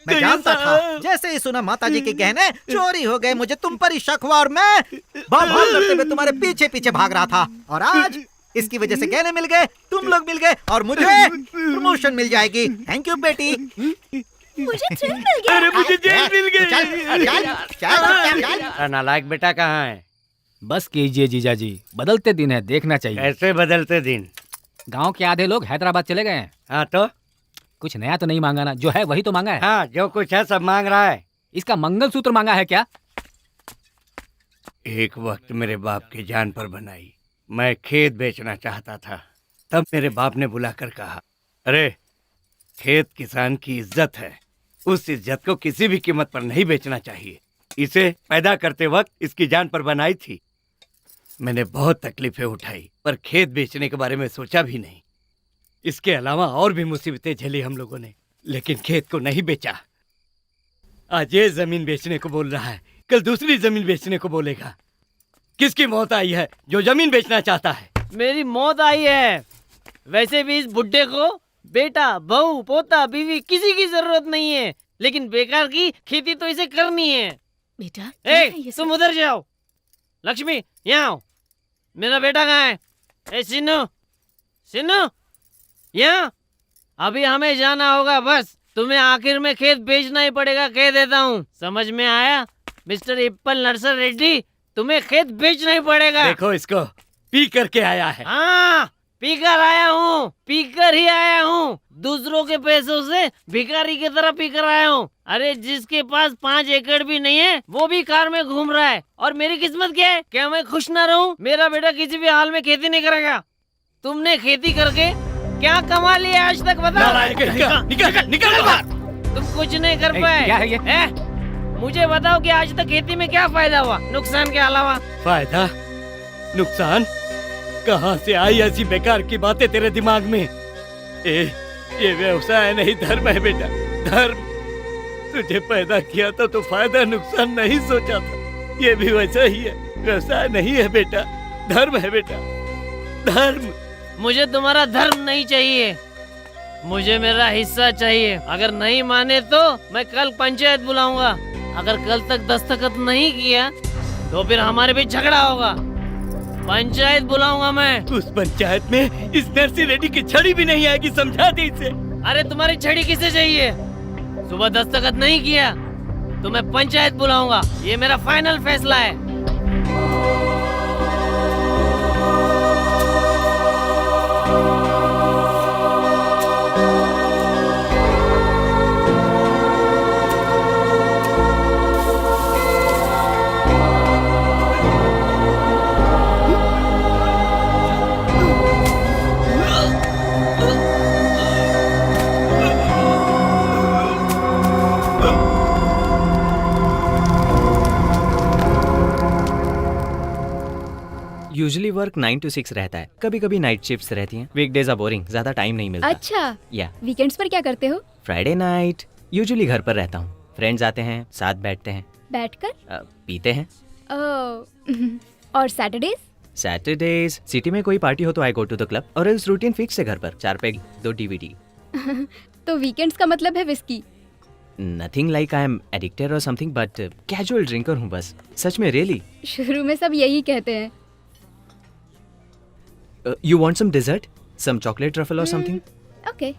S5: मैं जानता था। जैसे ही सुना माताजी के गहने चोरी हो गए, मुझे तुम पर ही शक हुआ और मैं भाग करते हुए तुम्हारे पीछे पीछे भाग रहा था। और आज इसकी वजह से गहने मिल गए, तुम लोग मिल गए और मुझे प्रमोशन मिल जाएगी। थैंक यू बेटी।
S11: मुझे थ्रिल मिल गया।
S14: अरे मुझे जेल मिल गई।
S5: चल।
S14: नालायक बेटा कहाँ है?
S7: बस कीजिए जीजा जी, बदलते दिन है, देखना चाहिए।
S14: कैसे बदलते दिन?
S7: गांव के आधे लोग हैदराबाद चले गए हैं।
S14: हाँ तो
S7: कुछ नया तो नहीं मांगा ना, जो है वही तो मांगा है।
S14: हाँ, जो कुछ है सब मांग रहा है।
S7: इसका मंगलसूत्र मांगा है क्या?
S14: एक वक्त मेरे बाप की जान पर बनाई। मैं खेत बेचना चाहता था, तब मेरे बाप ने बुलाकर कहा, अरे खेत किसान की इज्जत है, उस इज्जत को किसी भी कीमत पर नहीं बेचना चाहिए। इसे पैदा करते वक्त इसकी जान पर बनाई थी। मैंने बहुत तकलीफें उठाई, पर खेत बेचने के बारे में सोचा भी नहीं। इसके अलावा और भी मुसीबतें झेली हम लोगों ने, लेकिन खेत को नहीं बेचा। आज ये जमीन बेचने को बोल रहा है, कल दूसरी जमीन बेचने को बोलेगा। किसकी मौत आई है जो जमीन बेचना चाहता है?
S8: मेरी मौत आई है। वैसे भी इस बुड्ढे को
S16: बेटा बहू पोता बीवी किसी की जरूरत नहीं है, लेकिन बेकार की खेती तो इसे करनी है।
S12: बेटा
S16: तुम उधर जाओ। लक्ष्मी यहाँ आओ। मेरा बेटा कहाँ है? ए सिन्नू, सिन्नू यहाँ। अभी हमें जाना होगा, बस तुम्हें आखिर में खेत बेचना ही पड़ेगा, कह देता हूँ। समझ में आया मिस्टर इप्पल नरसर रेड्डी? तुम्हें खेत बेचना ही पड़ेगा।
S14: देखो इसको पी करके आया है।
S16: हाँ पीकर आया हूँ, पीकर ही आया हूँ। दूसरों के पैसों से भिखारी की तरह पीकर आया हूँ। अरे जिसके पास 5 एकड़ भी नहीं है वो भी कार में घूम रहा है। और मेरी किस्मत क्या है? क्या मैं खुश ना रहूं? मेरा बेटा किसी भी हाल में खेती नहीं करेगा। तुमने खेती करके क्या कमा लिया आज तक बताओ?
S14: निकल बाहर।
S16: तुम कुछ नहीं कर पाए।
S7: क्या है ये?
S16: मुझे बताओ कि आज तक खेती में क्या फायदा हुआ नुकसान के अलावा?
S14: फायदा नुकसान कहाँ से आई ऐसी बेकार की बातें तेरे दिमाग में? ये व्यवसाय नहीं धर्म है बेटा, धर्म। तुझे पैदा किया था तो फायदा नुकसान नहीं सोचा था। ये भी वैसा ही है, व्यवसाय नहीं है बेटा, धर्म है बेटा, धर्म।
S16: मुझे तुम्हारा धर्म नहीं चाहिए, मुझे मेरा हिस्सा चाहिए। अगर नहीं माने तो मैं कल पंचायत बुलाऊंगा। अगर कल तक दस्तखत नहीं किया तो फिर हमारे बीच झगड़ा होगा। पंचायत बुलाऊंगा मैं।
S14: उस पंचायत में इस नरसी रेड्डी की छड़ी भी नहीं आएगी, समझा दी इसे।
S16: अरे तुम्हारी छड़ी किसे चाहिए? सुबह दस्तखत नहीं किया तो मैं पंचायत बुलाऊंगा। ये मेरा फाइनल फैसला है।
S2: यूजुअली वर्क 9 to 6 रहता है, कभी कभी नाइट शिफ्ट्स रहती हैं। वीकडेज आर बोरिंग, ज्यादा टाइम नहीं मिलता।
S11: अच्छा,
S2: या
S11: वीकेंड्स पर क्या करते हो?
S2: फ्राइडे नाइट यूजुअली घर पर रहता हूँ। फ्रेंड्स आते हैं, साथ बैठते हैं,
S11: बैठकर
S2: पीते हैं।
S11: और सैटरडेज?
S2: सैटरडेज सिटी में कोई पार्टी हो तो आई गो टू द क्लब, और इस रूटीन फिक्स है घर पर। 4 पैग 2 DVD।
S11: तो वीकेंड्स का मतलब है whisky?
S2: Nothing like I am addicted और समथिंग, बट कैजुअल ड्रिंकर हूँ बस। सच में, रियली।
S11: शुरू में सब यही कहते हैं।
S2: You want some dessert? Some chocolate truffle or something?
S11: Okay.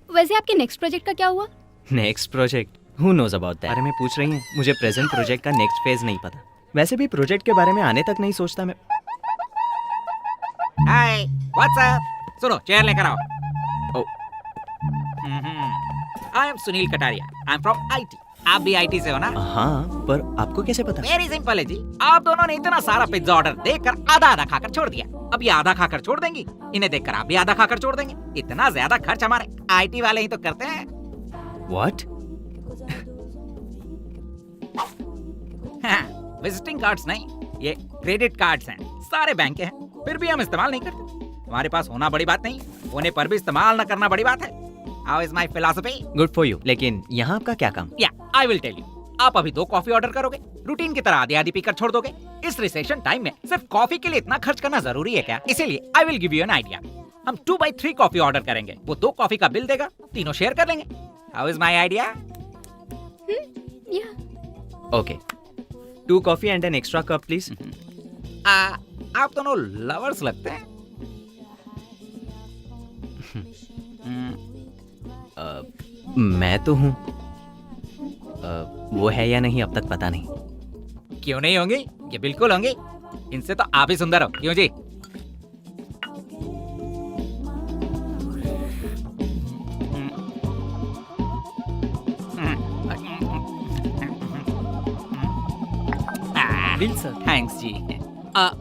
S11: वैसे आपके नेक्स्ट प्रोजेक्ट का क्या हुआ?
S2: Next project? Who knows about that? बारे में पूछ रही हैं? मुझे प्रेजेंट प्रोजेक्ट का नेक्स्ट फेज नहीं पता। वैसे भी प्रोजेक्ट के बारे में आने तक नहीं सोचता मैं।
S6: हाय, व्हाट्स अप? सुनो, चेयर लेकर आओ। I am Sunil Kataria, I am from IT। आप भी IT से हो ना?
S2: हाँ, पर आपको कैसे पता?
S6: वेरी सिंपल है जी। आप दोनों ने इतना सारा पिज्जा ऑर्डर देकर आधा आधा खाकर छोड़ दिया। अब ये आधा खाकर छोड़ देंगी, इन्हें देखकर आप भी आधा खाकर छोड़ देंगे। इतना ज्यादा खर्च हमारे IT वाले ही तो करते हैं।
S2: What?
S6: विजिटिंग कार्ड्स नहीं, ये क्रेडिट कार्ड्स हैं। सारे बैंक के हैं, फिर भी हम इस्तेमाल नहीं करते। हमारे पास होना बड़ी बात नहीं, होने पर भी इस्तेमाल न करना बड़ी बात है। How is my philosophy?
S2: Good for you. लेकिन यहाँ आपका क्या काम?
S6: Yeah, I will tell you. आप अभी 2 कॉफी ऑर्डर करोगे, रूटीन की तरह आधी आधी पीकर छोड़ दोगे। इस रिसेशन टाइम में सिर्फ कॉफी के लिए इतना खर्च करना जरूरी है क्या? इसीलिए I will give you an idea. हम 2/3 कॉफी ऑर्डर करेंगे, वो 2 कॉफी का बिल देगा, तीनों शेयर कर लेंगे। How is my idea?
S2: Okay. 2 coffee and an extra cup, please.
S6: आप दोनों लवर्स लगते हैं।
S2: मैं तो हूँ। वो है या नहीं अब तक पता नहीं।
S6: क्यों नहीं होंगे? ये बिल्कुल होंगे। इनसे तो आप ही सुंदर हो, क्यों जी?
S2: Bill sir.
S6: थैंक्स जी।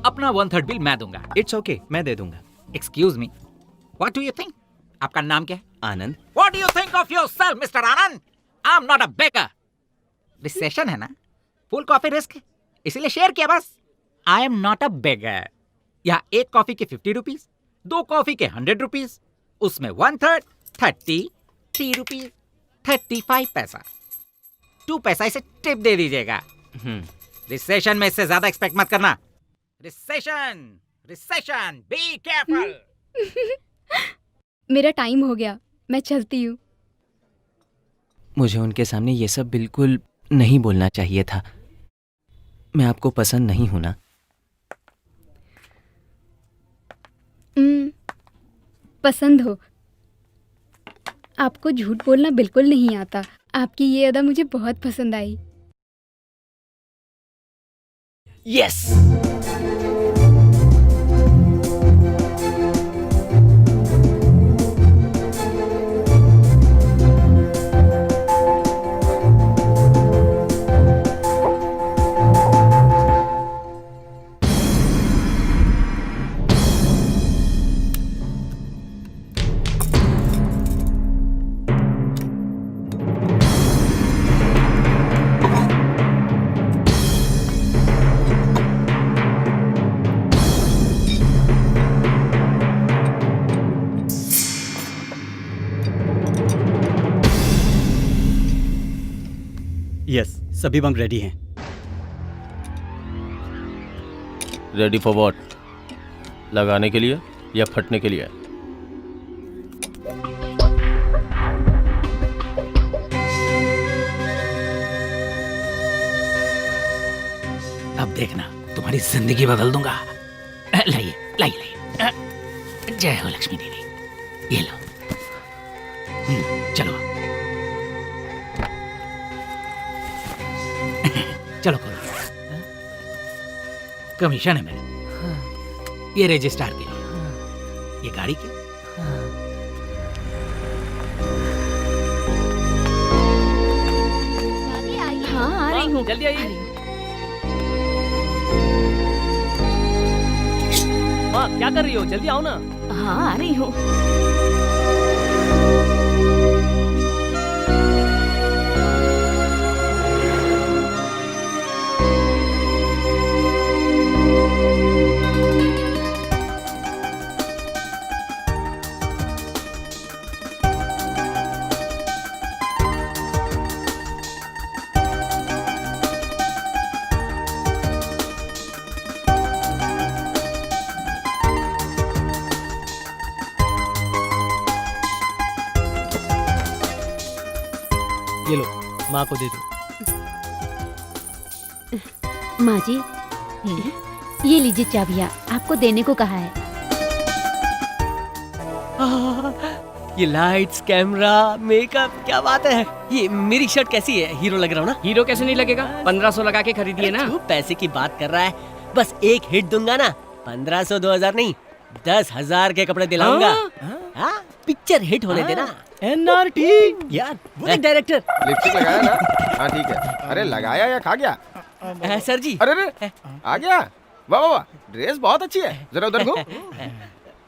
S6: अपना 1/3 बिल मैं दूंगा।
S2: इट्स ओके, मैं दे दूंगा।
S6: Excuse me, what do you think? आपका नाम क्या है?
S2: आनंद।
S6: What do you think of yourself, Mr. Anand? I'm not a beggar. Recession है ना, फुल कॉफी रिस्क, इसीलिए शेयर किया बस। I am not a beggar. यहाँ 1 कॉफी के 50 रुपीज, 2 कॉफी के 100 रुपीज, उसमें 1/3 33 रुपीज 35 पैसा, 2 पैसा इसे टिप दे दीजिएगा। रिसेशन में इससे ज्यादा एक्सपेक्ट मत करना। Recession, recession, be careful.
S17: मेरा टाइम हो गया, मैं चलती हूँ।
S2: मुझे उनके सामने ये सब बिल्कुल नहीं बोलना चाहिए था। मैं आपको पसंद नहीं हूं ना।
S17: पसंद हो। आपको झूठ बोलना बिल्कुल नहीं आता। आपकी ये अदा मुझे बहुत पसंद आई।
S2: यस।
S13: यस, सभी बम रेडी हैं।
S18: Ready for what? लगाने के लिए या फटने के लिए?
S6: अब देखना, तुम्हारी जिंदगी बदल दूंगा। लाइए लाइए लाइए। जय हो लक्ष्मी देवी। ये लो। चलो चलो खोलो। कमीशन है मेरा। ये रजिस्ट्रार के लिए, ये गाड़ी के।
S12: हाँ आ रही हूँ।
S16: जल्दी आइए। माँ क्या कर रही हो? जल्दी आओ ना।
S12: हाँ आ रही हूँ।
S16: ये लो, माँ को दे दो।
S19: माँ जी, ये लीजिए चाबियाँ, आपको देने को कहा है।
S16: ये लाइट्स, कैमरा, मेकअप, क्या बात है। ये मेरी शर्ट कैसी है? हीरो लग रहा हूँ ना?
S8: हीरो कैसे नहीं लगेगा? 1500 लगा के खरीदिए ना।
S16: तू पैसे की बात कर रहा है। बस एक हिट दूंगा ना, 1500 2000 नहीं, 10,000 के कपड़े दिलाऊंगा। हाँ? पिक्चर हिट होने देना।
S3: NRT
S16: यार वो एक डायरेक्टर।
S3: लिपस्टिक लगाया ना? हाँ ठीक है। अरे लगाया या खा गया?
S16: सर जी।
S3: अरे रे आ गया। वाह वाह वाह, ड्रेस बहुत अच्छी है। जरा उधर घूम।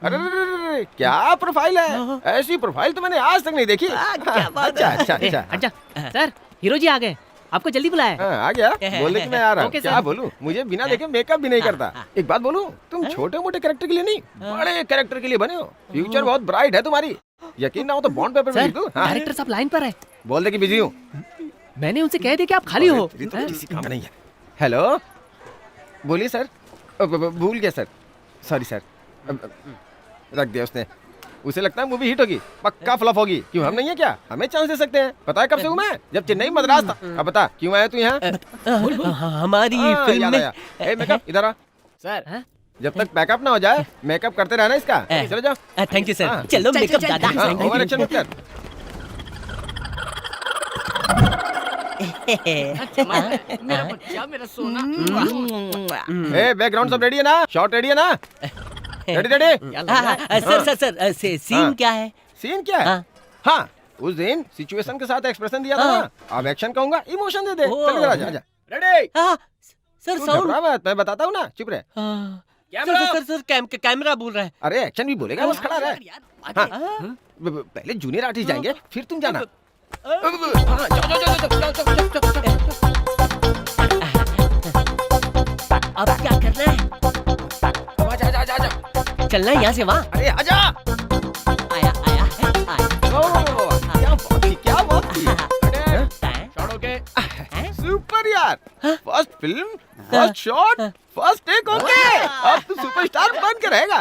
S3: अरे रे, क्या प्रोफाइल है? ऐसी प्रोफाइल तो मैंने आज तक नहीं देखी।
S16: क्या बात
S3: अच्छा
S16: है।
S3: अच्छा अच्छा
S16: अच्छा सर, हीरो जी आ गए, आपको जल्दी बुलाया।
S3: आ गया? बोलने कि मैं आ रहा हूँ।
S16: ओके,
S3: क्या
S16: सर।
S3: बोलूँ? मुझे बिना देखे मेकअप भी नहीं करता। एक बात बोलूँ, तुम छोटे मोटे कैरेक्टर के लिए नहीं, बड़े कैरेक्टर के लिए बने हो। फ्यूचर बहुत ब्राइट है तुम्हारी। यकीन ना हो तो बॉन्ड पेपर में लिख दूँ।
S16: डायरेक्टर साहब लाइन पर है।
S3: बोल दे कि बिजी हूँ।
S16: मैंने उनसे कह दिया कि आप खाली हो।
S3: किसी काम नहीं है। हेलो, बोलिए सर। भूल गया सर, सॉरी सर। रख दिया उसने। उसे लगता है मूवी हिट होगी, पक्का फ्लॉप होगी। क्यों, हम नहीं है क्या? हमें चांस दे सकते हैं। पता है कब से हूँ मैं? जब चेन्नई मद्रास था। अब बता क्यों आया तू यहाँ?
S16: हमारी फिल्म में।
S3: ए मेकअप इधर आ।
S16: सर
S3: जब तक पैकअप ना हो जाए मेकअप करते रहना इसका। चलो जाओ।
S16: Thank you sir. चलो मेकअप दादा।
S3: ओवर एक्शन मत कर।
S8: मेरा बच्चा, मेरा सोना।
S3: ए बैकग्राउंड सब रेडी है ना? शॉट रेडी है ना? Ready ready.
S16: सर सीन क्या है?
S3: सीन क्या है? हाँ, उस दिन सिचुएशन के साथ एक्सप्रेशन दिया था ना, अब एक्शन कहूंगा, इमोशन दे दे। चल इधर आजा, आजा। रेडी?
S16: सर
S3: साउंड मत, मैं बताता हूँ ना, चुप रहे।
S16: सर कैमरा बोल रहा है।
S3: अरे एक्शन भी बोलेगा, बस खड़ा रहे। हाँ, पहले जूनियर आर्टिस्ट जाएंगे, फिर तुम जाना।
S16: अब क्या करना है? चलना है यहाँ से वहाँ।
S3: अरे आजा।
S16: आया आया
S3: क्या बात थी, क्या बात थी। सुपर यार। First film, first shot, first take, okay. अब तू सुपरस्टार बन के रहेगा।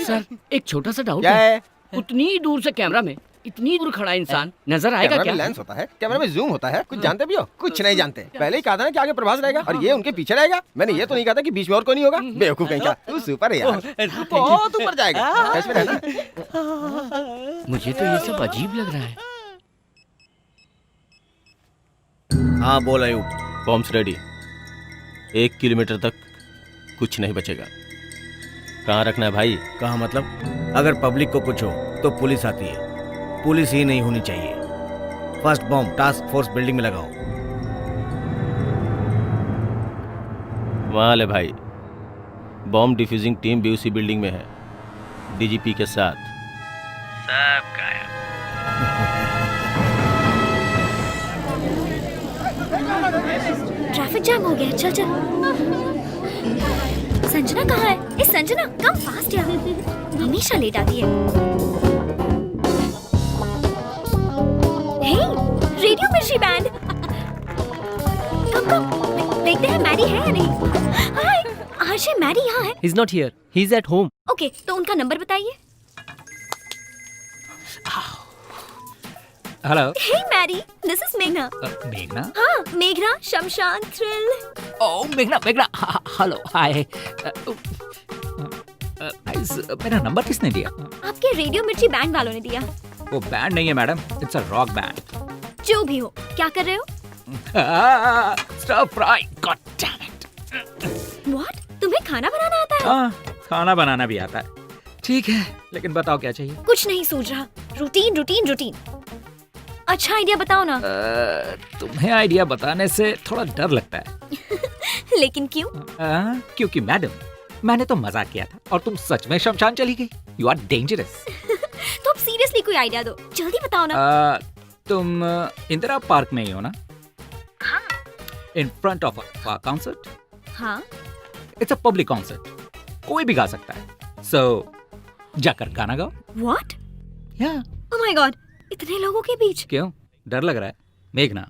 S8: सर एक छोटा सा डाउट
S3: क्या है?
S8: उतनी दूर से कैमरा में इतनी दूर खड़ा इंसान नजर आएगा
S3: कैमरा
S8: क्या?
S3: में लेंस होता है, कैमरा में जूम होता है। कुछ जानते भी हो? कुछ नहीं जानते। पहले ही कहा था ना कि आगे प्रभास रहेगा और ये उनके पीछे रहेगा। मैंने ये तो नहीं कहा था कि बीच में और कोई नहीं होगा। बेवकूफ कहीं का। तू सुपर है यार, तू बहुत ऊपर जाएगा। कैसे में रहना?
S8: मुझे तो ये सब अजीब लग रहा है।
S1: हाँ बोल अयूब।
S18: Bombs ready. 1 किलोमीटर तक कुछ नहीं बचेगा। कहाँ रखना है भाई?
S1: कहाँ मतलब? अगर पब्लिक को कुछ हो तो पुलिस आती है, पुलिस ही नहीं होनी चाहिए। First bomb task force building में लगाओ।
S18: वहाँ ले भाई, बॉम्ब डिफ्यूजिंग टीम भी उसी बिल्डिंग में है, डीजीपी के साथ। सब गायब।
S11: ट्रैफिक जाम हो गया। चल चल। संजना कहाँ है? ए संजना, कम फास्ट यार, हमेशा लेट आती है। हे, रेडियो मिर्ची बैंड। कम कम, देखते हैं मैरी है या नहीं। हाय, आशे मैरी यहाँ है।
S2: He's not here. He's at home.
S11: Okay, तो उनका नंबर बताइए।
S6: Hello.
S11: Hey Mary, this is मेघना।
S6: मेघना?
S11: हाँ, मेघना, शमशान, थ्रिल।
S6: ओह मेघना, मेघना, हेलो, हाय। मेरा नंबर किसने दिया?
S11: आपके रेडियो मिर्ची बैंड वालों ने दिया।
S6: वो बैंड नहीं है madam, it's a rock band.
S11: जो भी हो, क्या कर रहे हो?
S6: Stir fry, god damn it.
S11: What? तुम्हें खाना बनाना आता है?
S6: हाँ, खाना बनाना भी आता है। ठीक है, लेकिन बताओ क्या चाहिए?
S11: कुछ नहीं सूझ रहा। Routine routine routine. अच्छा आइडिया बताओ ना।
S6: तुम्हें आइडिया बताने से थोड़ा डर लगता है।
S11: लेकिन क्यों?
S6: क्योंकि मैडम, मैंने तो मजाक किया था और तुम सच में शमशान चली गई। You are dangerous.
S11: तो अब सीरियसली कोई आइडिया दो, जल्दी बताओ ना।
S6: तुम इंदिरा पार्क में ही हो ना?
S11: हाँ।
S6: In front of a concert.
S11: हाँ।
S6: इट्स अ पब्लिक कॉन्सर्ट, कोई भी गा सकता है। सो जाकर गाना गाओ।
S11: व्हाट?
S6: या।
S11: ओह माय गॉड, इतने लोगों के बीच।
S6: क्यों डर लग रहा है? मेघना,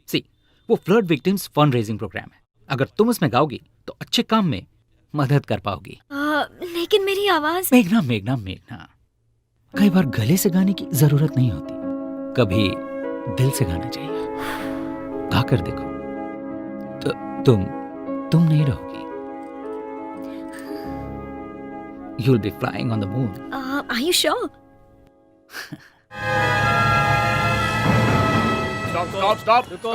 S6: सी, वो flood victims fund raising programme है। अगर तुम उसमें गाओगी तो अच्छे काम में मदद कर पाओगी।
S11: लेकिन मेरी आवाज।
S6: मेघना मेघना मेघना, कई बार गले से गाने की जरूरत नहीं होती, कभी दिल से गाना चाहिए। गाकर देखो तो तुम नहीं रहोगी। You'll be flying on the moon.
S11: Are you sure?
S1: Stop रुको।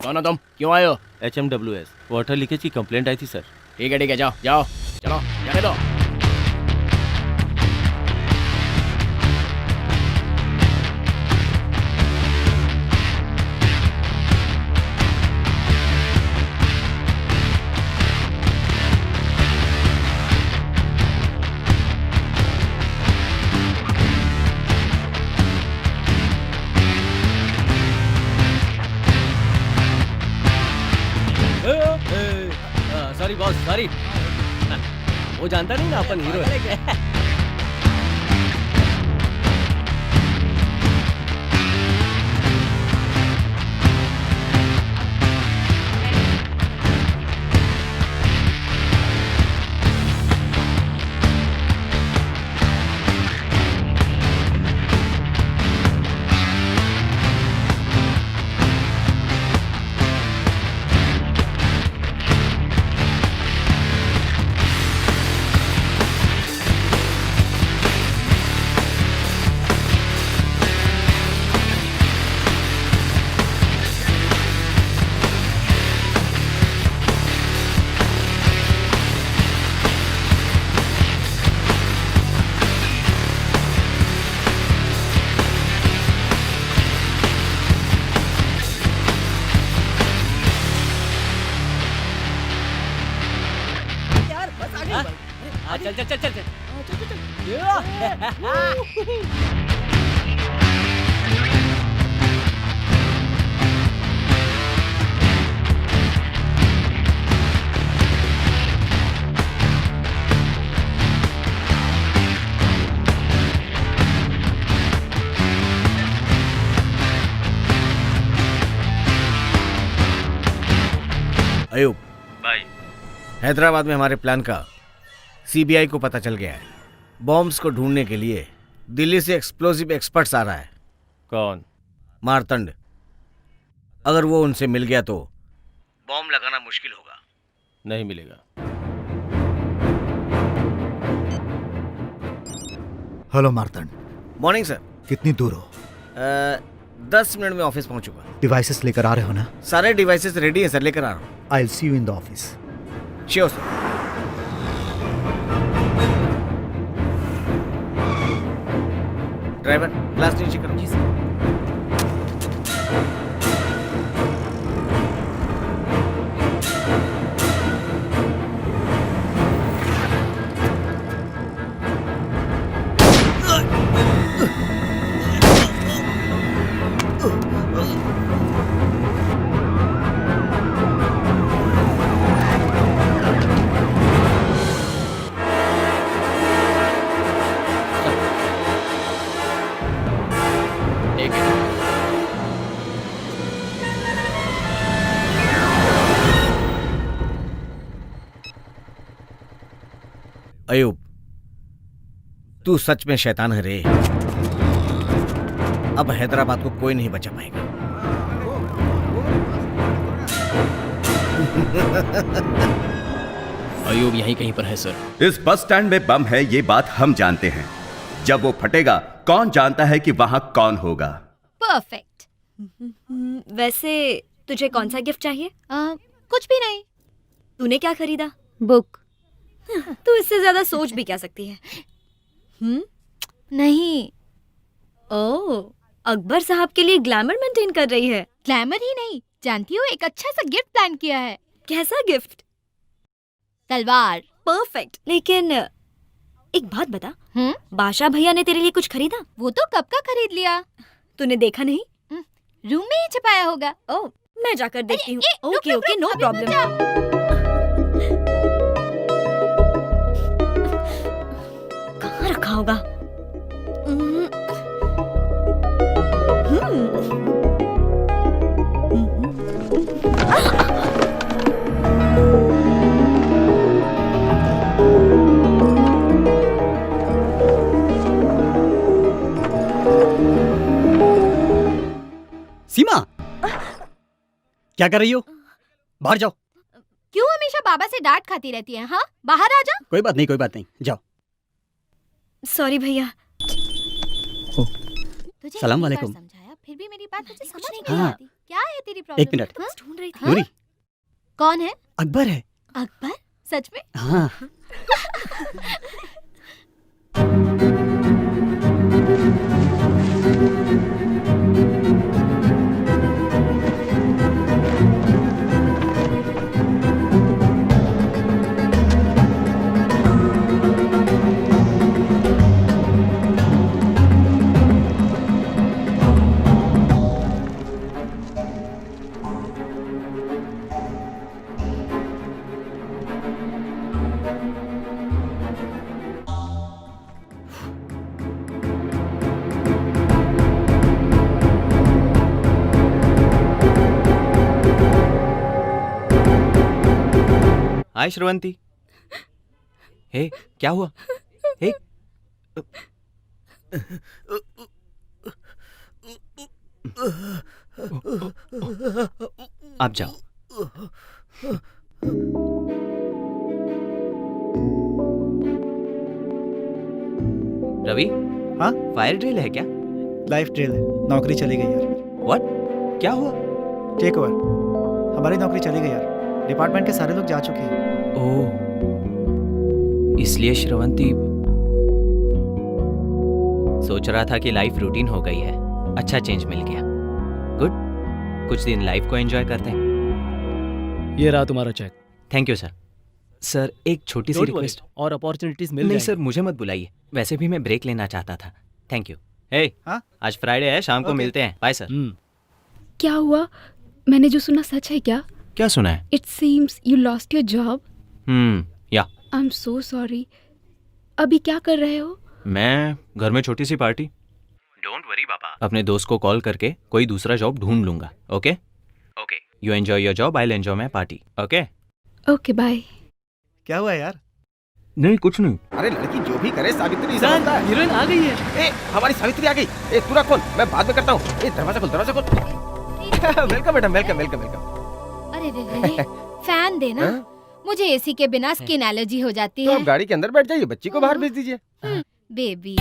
S1: कौन हो तुम? क्यों आए हो?
S18: HMWS वाटर लीकेज की कंप्लेंट आई थी सर।
S1: ठीक है जाओ जाओ, चलो जाने दो।
S2: Sorry boss, sorry. वो जानता नहीं ना अपन हीरो है। चल।
S1: अयूब
S18: भाई
S1: हैदराबाद में हमारे प्लान का सीबीआई को पता चल गया है। बॉम्ब्स को ढूंढने के लिए दिल्ली से एक्सप्लोसिव एक्सपर्ट्स आ रहा है।
S18: कौन?
S1: मारतंड। अगर वो उनसे मिल गया तो बॉम्ब लगाना मुश्किल होगा।
S18: नहीं मिलेगा।
S5: हेलो मार्तंड।
S1: Morning sir.
S5: कितनी दूर हो?
S1: 10 मिनट में ऑफिस पहुंचूंगा।
S5: डिवाइसेस लेकर आ रहे हो ना?
S1: सारे डिवाइसेस रेडी हैं सर, लेकर आ रहा हूँ।
S5: I will see you in the office.
S1: Sure sir. Driver glass नीचे करो। जी सर। अयूब, तू सच में शैतान है रे। अब हैदराबाद को कोई नहीं बचा पाएगा।
S2: अयूब यहीं कहीं पर है सर।
S4: इस बस स्टैंड में बम है, ये बात हम जानते हैं। जब वो फटेगा कौन जानता है कि वहां कौन होगा।
S11: परफेक्ट। वैसे तुझे कौन सा गिफ्ट चाहिए? कुछ भी नहीं। तूने क्या खरीदा?
S19: बुक।
S11: तू इससे ज्यादा सोच भी क्या सकती है? नहीं। ओह, अकबर साहब के लिए ग्लैमर मेंटेन कर रही है।
S9: ग्लैमर ही नहीं, जानती हो एक अच्छा सा गिफ्ट प्लान किया है।
S11: कैसा गिफ्ट?
S9: तलवार।
S11: परफेक्ट। लेकिन एक बात बता, बादशाह भैया ने तेरे लिए कुछ खरीदा?
S9: वो तो कब का खरीद लिया।
S11: तूने देखा नहीं?
S9: रूम में ही छुपाया होगा।
S11: ओह, मैं जाकर देखती हूँ। ओके
S9: रुक,
S11: ओके, नो
S9: अभी
S11: प्रॉब्लम। कहाँ रखा होगा?
S13: सीमा, क्या कर रही हो? बाहर जाओ।
S9: क्यों हमेशा बाबा से डांट खाती रहती है? हाँ, बाहर आ जा।
S13: कोई बात नहीं, कोई बात नहीं, जाओ।
S11: सॉरी भैया।
S9: तुझे
S13: सलाम
S9: इतनी बार
S13: वालेकुम।
S9: समझाया, फिर भी मेरी बात तुझे समझ नहीं
S13: हाँ।
S9: आती। क्या है तेरी प्रॉब्लम?
S13: एक मिनट।
S11: ढूंढ रही थी।
S13: नूरी,
S9: कौन है?
S13: अकबर है।
S9: अकबर? सच में?
S13: हाँ।
S2: हाय श्रवंती। हे, क्या हुआ? हे, आप जाओ। रवि,
S10: हाँ?
S2: फायर ड्रिल है क्या?
S10: लाइफ ड्रिल है। नौकरी चली गई यार।
S2: व्हाट? क्या हुआ?
S10: Take over. हमारी नौकरी चली गई यार। डिपार्टमेंट के सारे लोग जा चुके हैं।
S2: ओह, इसलिए श्रवंती सोच रहा था कि लाइफ रूटीन हो गई है। अच्छा चेंज मिल गया। गुड, कुछ दिन लाइफ को एंजॉय करते हैं।
S7: ये रहा तुम्हारा cheque.
S2: Thank you sir. Sir, एक छोटी सी
S7: Don't worry,
S2: रिक्वेस्ट।
S7: और अपॉर्चुनिटीज मिल
S2: नहीं
S7: जाएंगी।
S2: सर, मुझे मत बुलाइए। वैसे भी मैं ब्रेक लेना चाहता था। Thank you. हे, आज फ्राइडे है, शाम को मिलते हैं। Bye sir.
S17: क्या हुआ? मैंने जो सुना सच है क्या?
S2: क्या सुना है?
S17: It seems you lost your job.
S2: या
S17: आई एम सो सॉरी। अभी क्या कर रहे हो?
S2: मैं घर में छोटी सी पार्टी। डोंट वरी पापा। अपने दोस्त को कॉल करके कोई दूसरा जॉब ढूंढ लूंगा। Okay okay, you enjoy your job, I will enjoy my party. Okay
S17: okay bye.
S13: क्या हुआ यार?
S18: नहीं कुछ नहीं।
S3: अरे लड़की जो भी करे सावित्री
S16: सर,
S3: समझता है।
S16: हीरोइन आ गई है।
S3: ए हमारी सावित्री आ गई। ए तू रख फोन, मैं बाद में करता हूँ। ए दरवाजा खोल, दरवाजा खोल। Welcome madam, welcome welcome welcome.
S19: अरे रे रे, फैन देना। मुझे एसी के बिना स्किन एलर्जी हो जाती
S3: तो
S19: है।
S3: आप गाड़ी के अंदर बैठ जाइए, बच्ची को बाहर भेज दीजिए।
S19: बेबी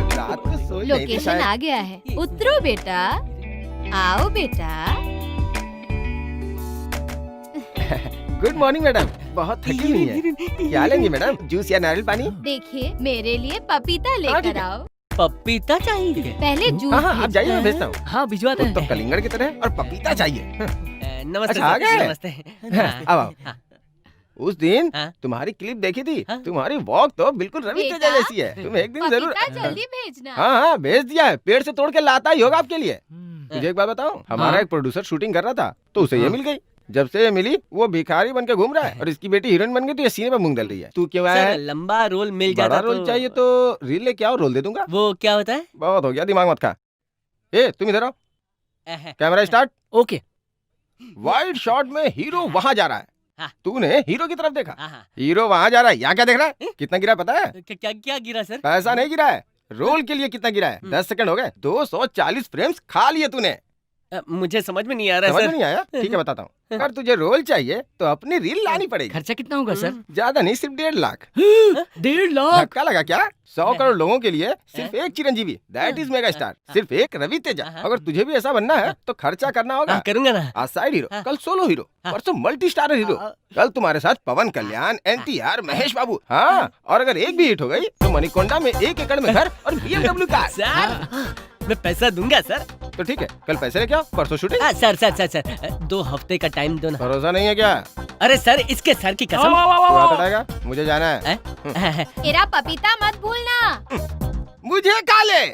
S3: रात को सोई नहीं थी
S19: लोकेशन
S3: शायद।
S19: आ गया है, उतरो बेटा, आओ बेटा।
S3: गुड मॉर्निंग मैडम, बहुत थकी हुई है। क्या लेंगी मैडम, जूस या नारियल पानी?
S19: देखिए मेरे लिए पपीता लेकर आओ।
S16: पपीता चाहिए?
S19: पहले जूस
S3: हाँ आप जाइए, मैं
S19: भेजना
S3: भेजता हूँ।
S16: हाँ भिजवाते हैं।
S3: तो कलिंगड़ की तरह और पपीता चाहिए।
S16: नमस्ते
S3: अच्छा, आ
S16: सर,
S3: गए?
S16: नमस्ते।
S3: अब आओ। उस दिन तुम्हारी क्लिप देखी थी, तुम्हारी वॉक तो बिल्कुल रवि
S19: बेटा,
S3: तेजा जैसी है। तुम एक दिन जरूर।
S19: पपीता जल्दी भेजना।
S3: हाँ हाँ भेज दिया है, पेड़ से तोड़ के लाता ही होगा आपके लिए। तुझे एक बात बताऊं, हमारा एक प्रोड्यूसर शूटिंग कर रहा था तो उसे ये मिल गई। जब से ये मिली वो भिखारी बन के घूम रहा है और इसकी बेटी हीरोइन बन गई तो ये सीने पे मूंग डल रही है। तू क्यों आया
S16: सर,
S3: है?
S16: लंबा रोल मिल
S3: बड़ा
S16: जाता
S3: रोल चाहिए तो रील लेके आओ, रोल दे दूंगा।
S16: वो क्या होता है?
S3: बहुत हो गया, दिमाग मत खा। ए तुम इधर आओ, camera start.
S16: Okay.
S3: Wide shot में हीरो वहां जा रहा है,
S16: हाँ।
S3: तूने हीरो की तरफ देखा। हीरो वहां जा रहा है, यहाँ क्या देख रहा है? कितना गिरा पता है?
S16: क्या क्या गिरा सर?
S3: पैसा नहीं गिरा है, रोल के लिए कितना गिरा है? 10 सेकंड हो गए, 240 फ्रेम्स खा लिए तूने।
S16: मुझे समझ में नहीं आ रहा
S3: समझ
S16: सर।
S3: में नहीं आया? ठीक है बताता हूँ। अगर तुझे रोल चाहिए तो अपनी रील लानी पड़ेगी।
S8: खर्चा कितना होगा सर?
S3: ज्यादा नहीं, सिर्फ 1.5 लाख।
S8: 1.5 लाख?
S3: धक्का लगा क्या? 100 करोड़ लोगों के लिए सिर्फ एक Chiranjeevi, that is mega star, सिर्फ एक रवि तेजा। अगर तुझे भी ऐसा बनना है तो खर्चा करना होगा।
S16: करूंगा ना।
S3: आज साइड हीरो, कल सोलो हीरो, परसों मल्टी स्टारर हीरो। कल तुम्हारे साथ पवन कल्याण, NTR, महेश बाबू। हाँ, और अगर एक भी हिट हो गई तो मणिकोंडा में 1 एकड़ में घर और BMW कार।
S16: सर मैं पैसा दूंगा सर।
S3: तो ठीक है, कल पैसे लेके आओ, परसों shooting.
S16: Sir sir sir sir 2 हफ्ते का टाइम दो ना।
S3: भरोसा नहीं है क्या?
S16: अरे सर इसके सर की कसम।
S3: तू हाथ हटाएगा? मुझे जाना है।
S19: मेरा पपीता मत भूलना।
S3: मुझे काले।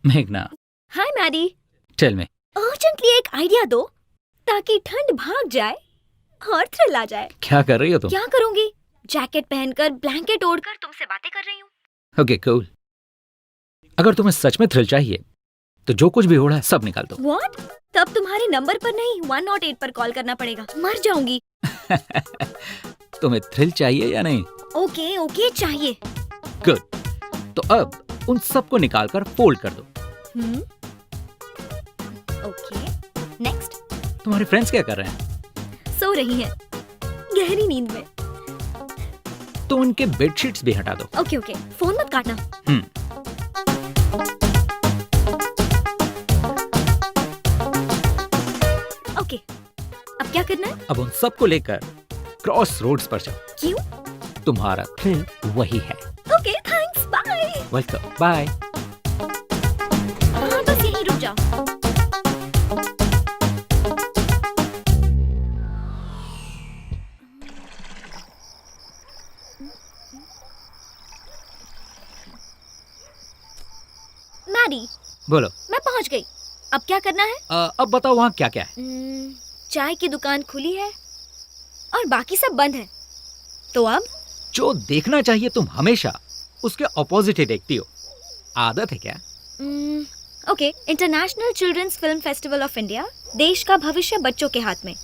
S6: मेघना,
S11: हाय मैडी,
S6: टेल मी।
S11: अर्जेंटली एक आइडिया दो ताकि ठंड भाग जाए और थ्रिल आ जाए।
S6: क्या कर रही हो तुम?
S11: क्या करूंगी? जैकेट पहनकर, ब्लैंकेट ओढ़कर तुमसे बातें कर रही हूँ।
S6: Okay cool. अगर तुम्हें सच में थ्रिल चाहिए तो जो कुछ भी हो रहा है सब निकाल दो।
S11: व्हाट? तब तुम्हारे नंबर पर नहीं 108 पर कॉल करना पड़ेगा, मर जाऊंगी।
S6: तुम्हें थ्रिल चाहिए या नहीं?
S11: ओके ओके चाहिए।
S6: गुड। तो अब उन सबको निकाल कर फोल्ड कर दो।
S11: Okay next.
S6: तुम्हारे फ्रेंड्स क्या कर रहे हैं?
S11: सो रही हैं गहरी नींद में।
S6: तो उनके बेडशीट्स भी हटा दो।
S11: ओके ओके, फोन मत काटना। ओके, अब क्या करना है?
S6: अब उन सबको लेकर क्रॉस रोड्स पर जाओ।
S11: क्यों?
S6: तुम्हारा थ्रिल वही है।
S11: Okay thanks, bye.
S6: Welcome, bye.
S11: हाँ बस यहीं रुक जाओ। मैडी,
S6: बोलो।
S11: मैं पहुंच गई। अब क्या करना है?
S6: अब बताओ वहाँ क्या क्या है?
S11: चाय की दुकान खुली है और बाकी सब बंद है। तो अब
S6: जो देखना चाहिए तुम हमेशा उसके ऑपोजिट ही देखती हो। आदत है क्या?
S11: Okay, international children's film festival of India, देश का भविष्य बच्चों के हाथ में।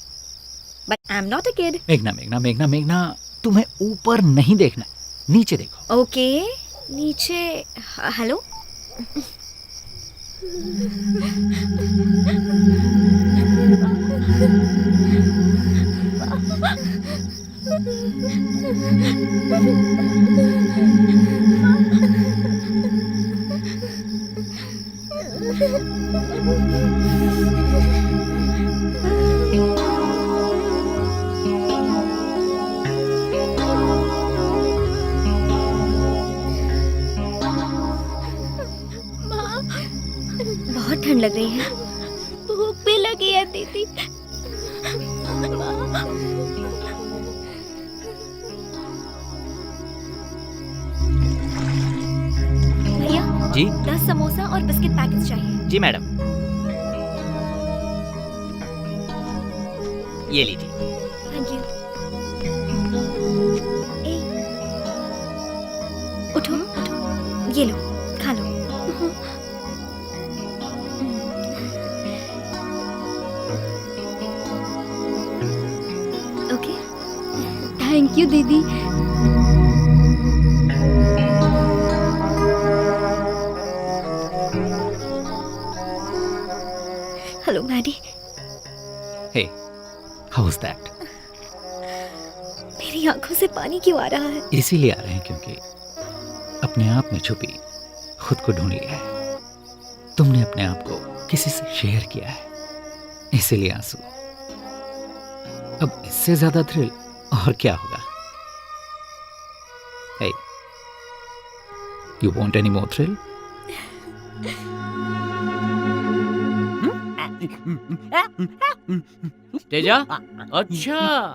S11: But I am not a kid.
S6: मेघना मेघना मेघना मेघना, तुम्हें ऊपर नहीं देखना, नीचे देखो।
S11: ओके, नीचे। हेलो। बहुत ठंड लग रही है।
S19: भूख भी लगी है दीदी।
S11: भैया
S2: जी
S11: 10 समोसा और बिस्किट पैकेट्स चाहिए।
S2: जी मैडम। ये लीजिए।
S11: Thank you. उठो उठो, ये लो खा लो। ओके।
S17: थैंक यू दीदी।
S11: Hello Maddie.
S7: Hey, how was that?
S11: मेरी आंखों से पानी क्यों आ रहा है?
S7: इसीलिए आ रहे हैं क्योंकि अपने आप में छुपी खुद को ढूंढ लिया है। तुमने अपने आप को किसी से शेयर किया है, इसीलिए आंसू। अब इससे ज्यादा थ्रिल और क्या होगा? Hey, you want any more thrill?
S8: Teja, अच्छा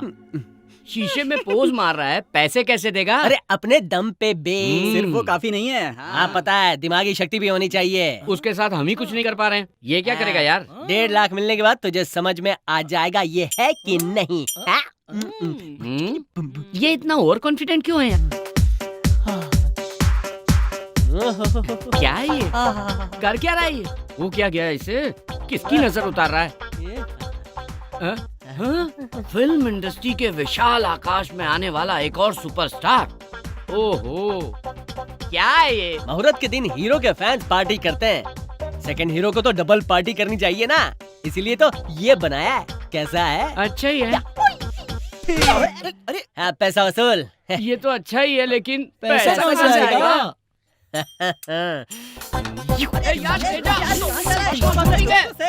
S8: शीशे में पोज मार रहा है, पैसे कैसे देगा?
S2: अरे अपने दम पे बे।
S13: सिर्फ वो काफी नहीं है।
S2: हाँ पता है, दिमागी शक्ति भी होनी चाहिए।
S8: उसके साथ हम ही कुछ नहीं कर पा रहे हैं, ये क्या करेगा यार?
S2: 1.5 लाख मिलने के बाद तुझे समझ में आ जाएगा ये है कि नहीं।
S8: ये इतना ओवर कॉन्फिडेंट क्यों है यार? क्या है ये? कर क्या रहा है ये? वो क्या गया इसे? किसकी नजर उतार रहा है? फिल्म इंडस्ट्री के विशाल आकाश में आने वाला एक और सुपरस्टार। ओहो, क्या है ये?
S2: मुहूर्त के दिन हीरो के फैंस पार्टी करते हैं, सेकंड हीरो को तो डबल पार्टी करनी चाहिए ना, इसीलिए तो ये बनाया है। कैसा है?
S8: अच्छा ही है।
S2: अरे हाँ, पैसा वसूल।
S8: ये तो अच्छा ही है, लेकिन
S2: पैसा
S8: कहाँ
S2: वसूल
S8: से
S2: आएगा?
S8: आएगा?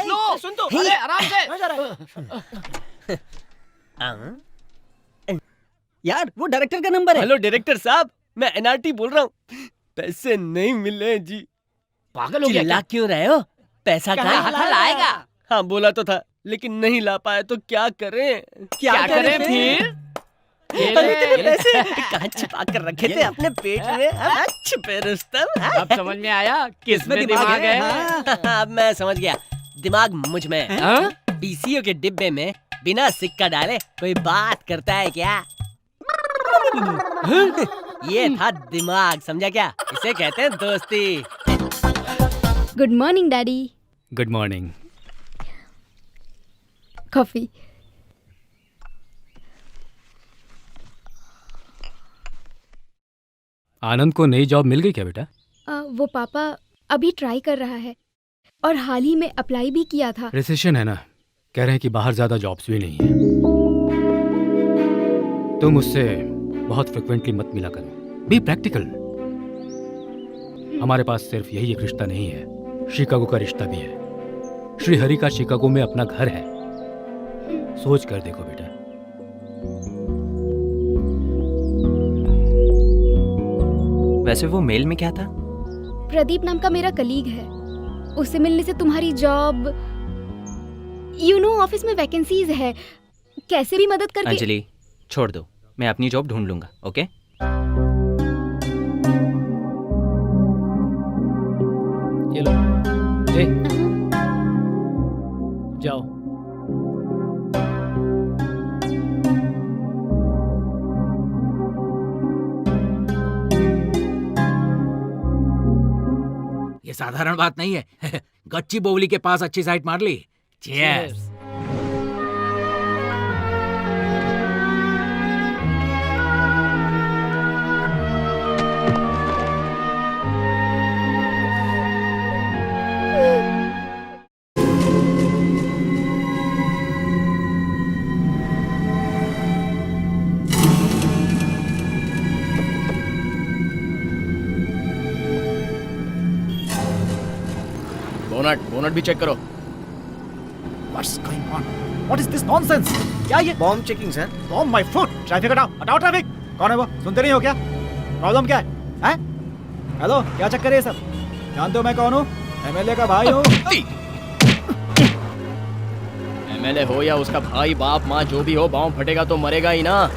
S8: लो, सुन तो, अरे आराम से।
S2: यार वो डायरेक्टर का नंबर है। हेलो डायरेक्टर साहब, मैं एनआरटी बोल रहा हूँ। पैसे नहीं मिले जी।
S8: पागल हो गया
S2: चिल्ला क्यों रहे हो? पैसा
S8: कहाँ लाएगा?
S2: हाँ बोला तो था, लेकिन नहीं ला पाए तो क्या करें?
S8: क्या करें फिर?
S2: अरे तेरे पैसे कहाँ छिपा कर रखे थे अपने पेट में? छुपे रुस्तम।
S8: अब समझ में आया किसमें दिमाग है?
S2: अब मैं समझ गया, दिमाग मुझ में है। पीसीओ के डिब्बे में बिना सिक्का डाले कोई बात करता है क्या? ये था दिमाग, समझा क्या? इसे कहते हैं दोस्ती।
S17: Good morning daddy.
S7: Good morning.
S17: Coffee.
S7: Anand को नई जॉब मिल गई क्या बेटा?
S17: वो पापा अभी ट्राई कर रहा है और हाल ही में अप्लाई भी किया था।
S7: रिसेशन है ना, कह रहे हैं कि बाहर ज्यादा जॉब्स भी नहीं है। तुम उससे बहुत फ्रिक्वेंटली मत मिला करो, बी प्रैक्टिकल। हमारे पास सिर्फ यही एक रिश्ता नहीं है, शिकागो का रिश्ता भी है। श्रीहरि का शिकागो में अपना घर है, सोच कर देखो बेटा।
S2: वैसे वो मेल में क्या था?
S17: प्रदीप नाम का मेरा कलीग है, उससे मिलने से तुम्हारी जॉब, ऑफिस में वैकेंसीज है, कैसे भी मदद करके।
S2: अंजलि छोड़ दो, मैं अपनी जॉब ढूंढ लूंगा। ओके
S6: ये लो। ए, जाओ। ये साधारण बात नहीं है। गच्ची बोवली के पास अच्छी साइट मार ली। चीयर्स।
S1: बोनट भी चेक करो।
S5: What's going on? What is this nonsense? क्या ये?
S1: Bomb checking sir.
S5: Bomb my foot. Traffic हटाओ, हटाओ ट्रैफिक। कौन है वो? सुनते नहीं हो क्या? प्रॉब्लम क्या है? हैं? हेलो, क्या चक्कर है ये सब? जानते हो मैं कौन हूँ? एमएलए का भाई हूँ।
S1: एमएलए हो या उसका भाई बाप माँ जो भी हो, बॉम्ब फटेगा तो मरेगा ही ना।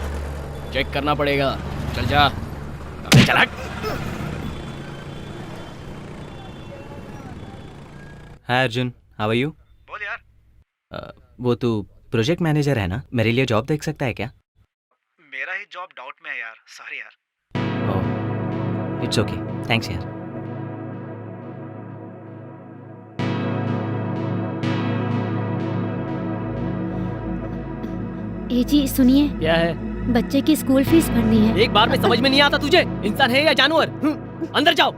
S1: चेक करना पड़ेगा। चल जा। चल।
S2: हाय अर्जुन, हाउ आर यू?
S3: बोल यार।
S2: वो तू प्रोजेक्ट मैनेजर है ना, मेरे लिए जॉब देख सकता है क्या?
S10: मेरा ही जॉब डाउट में है यार, सॉरी यार।
S2: इट्स ओके, थैंक्स यार।
S19: ए जी सुनिए,
S16: क्या है?
S19: बच्चे की स्कूल फीस भरनी है।
S16: एक बार में समझ में नहीं आता तुझे, इंसान है या जानवर? अंदर जाओ।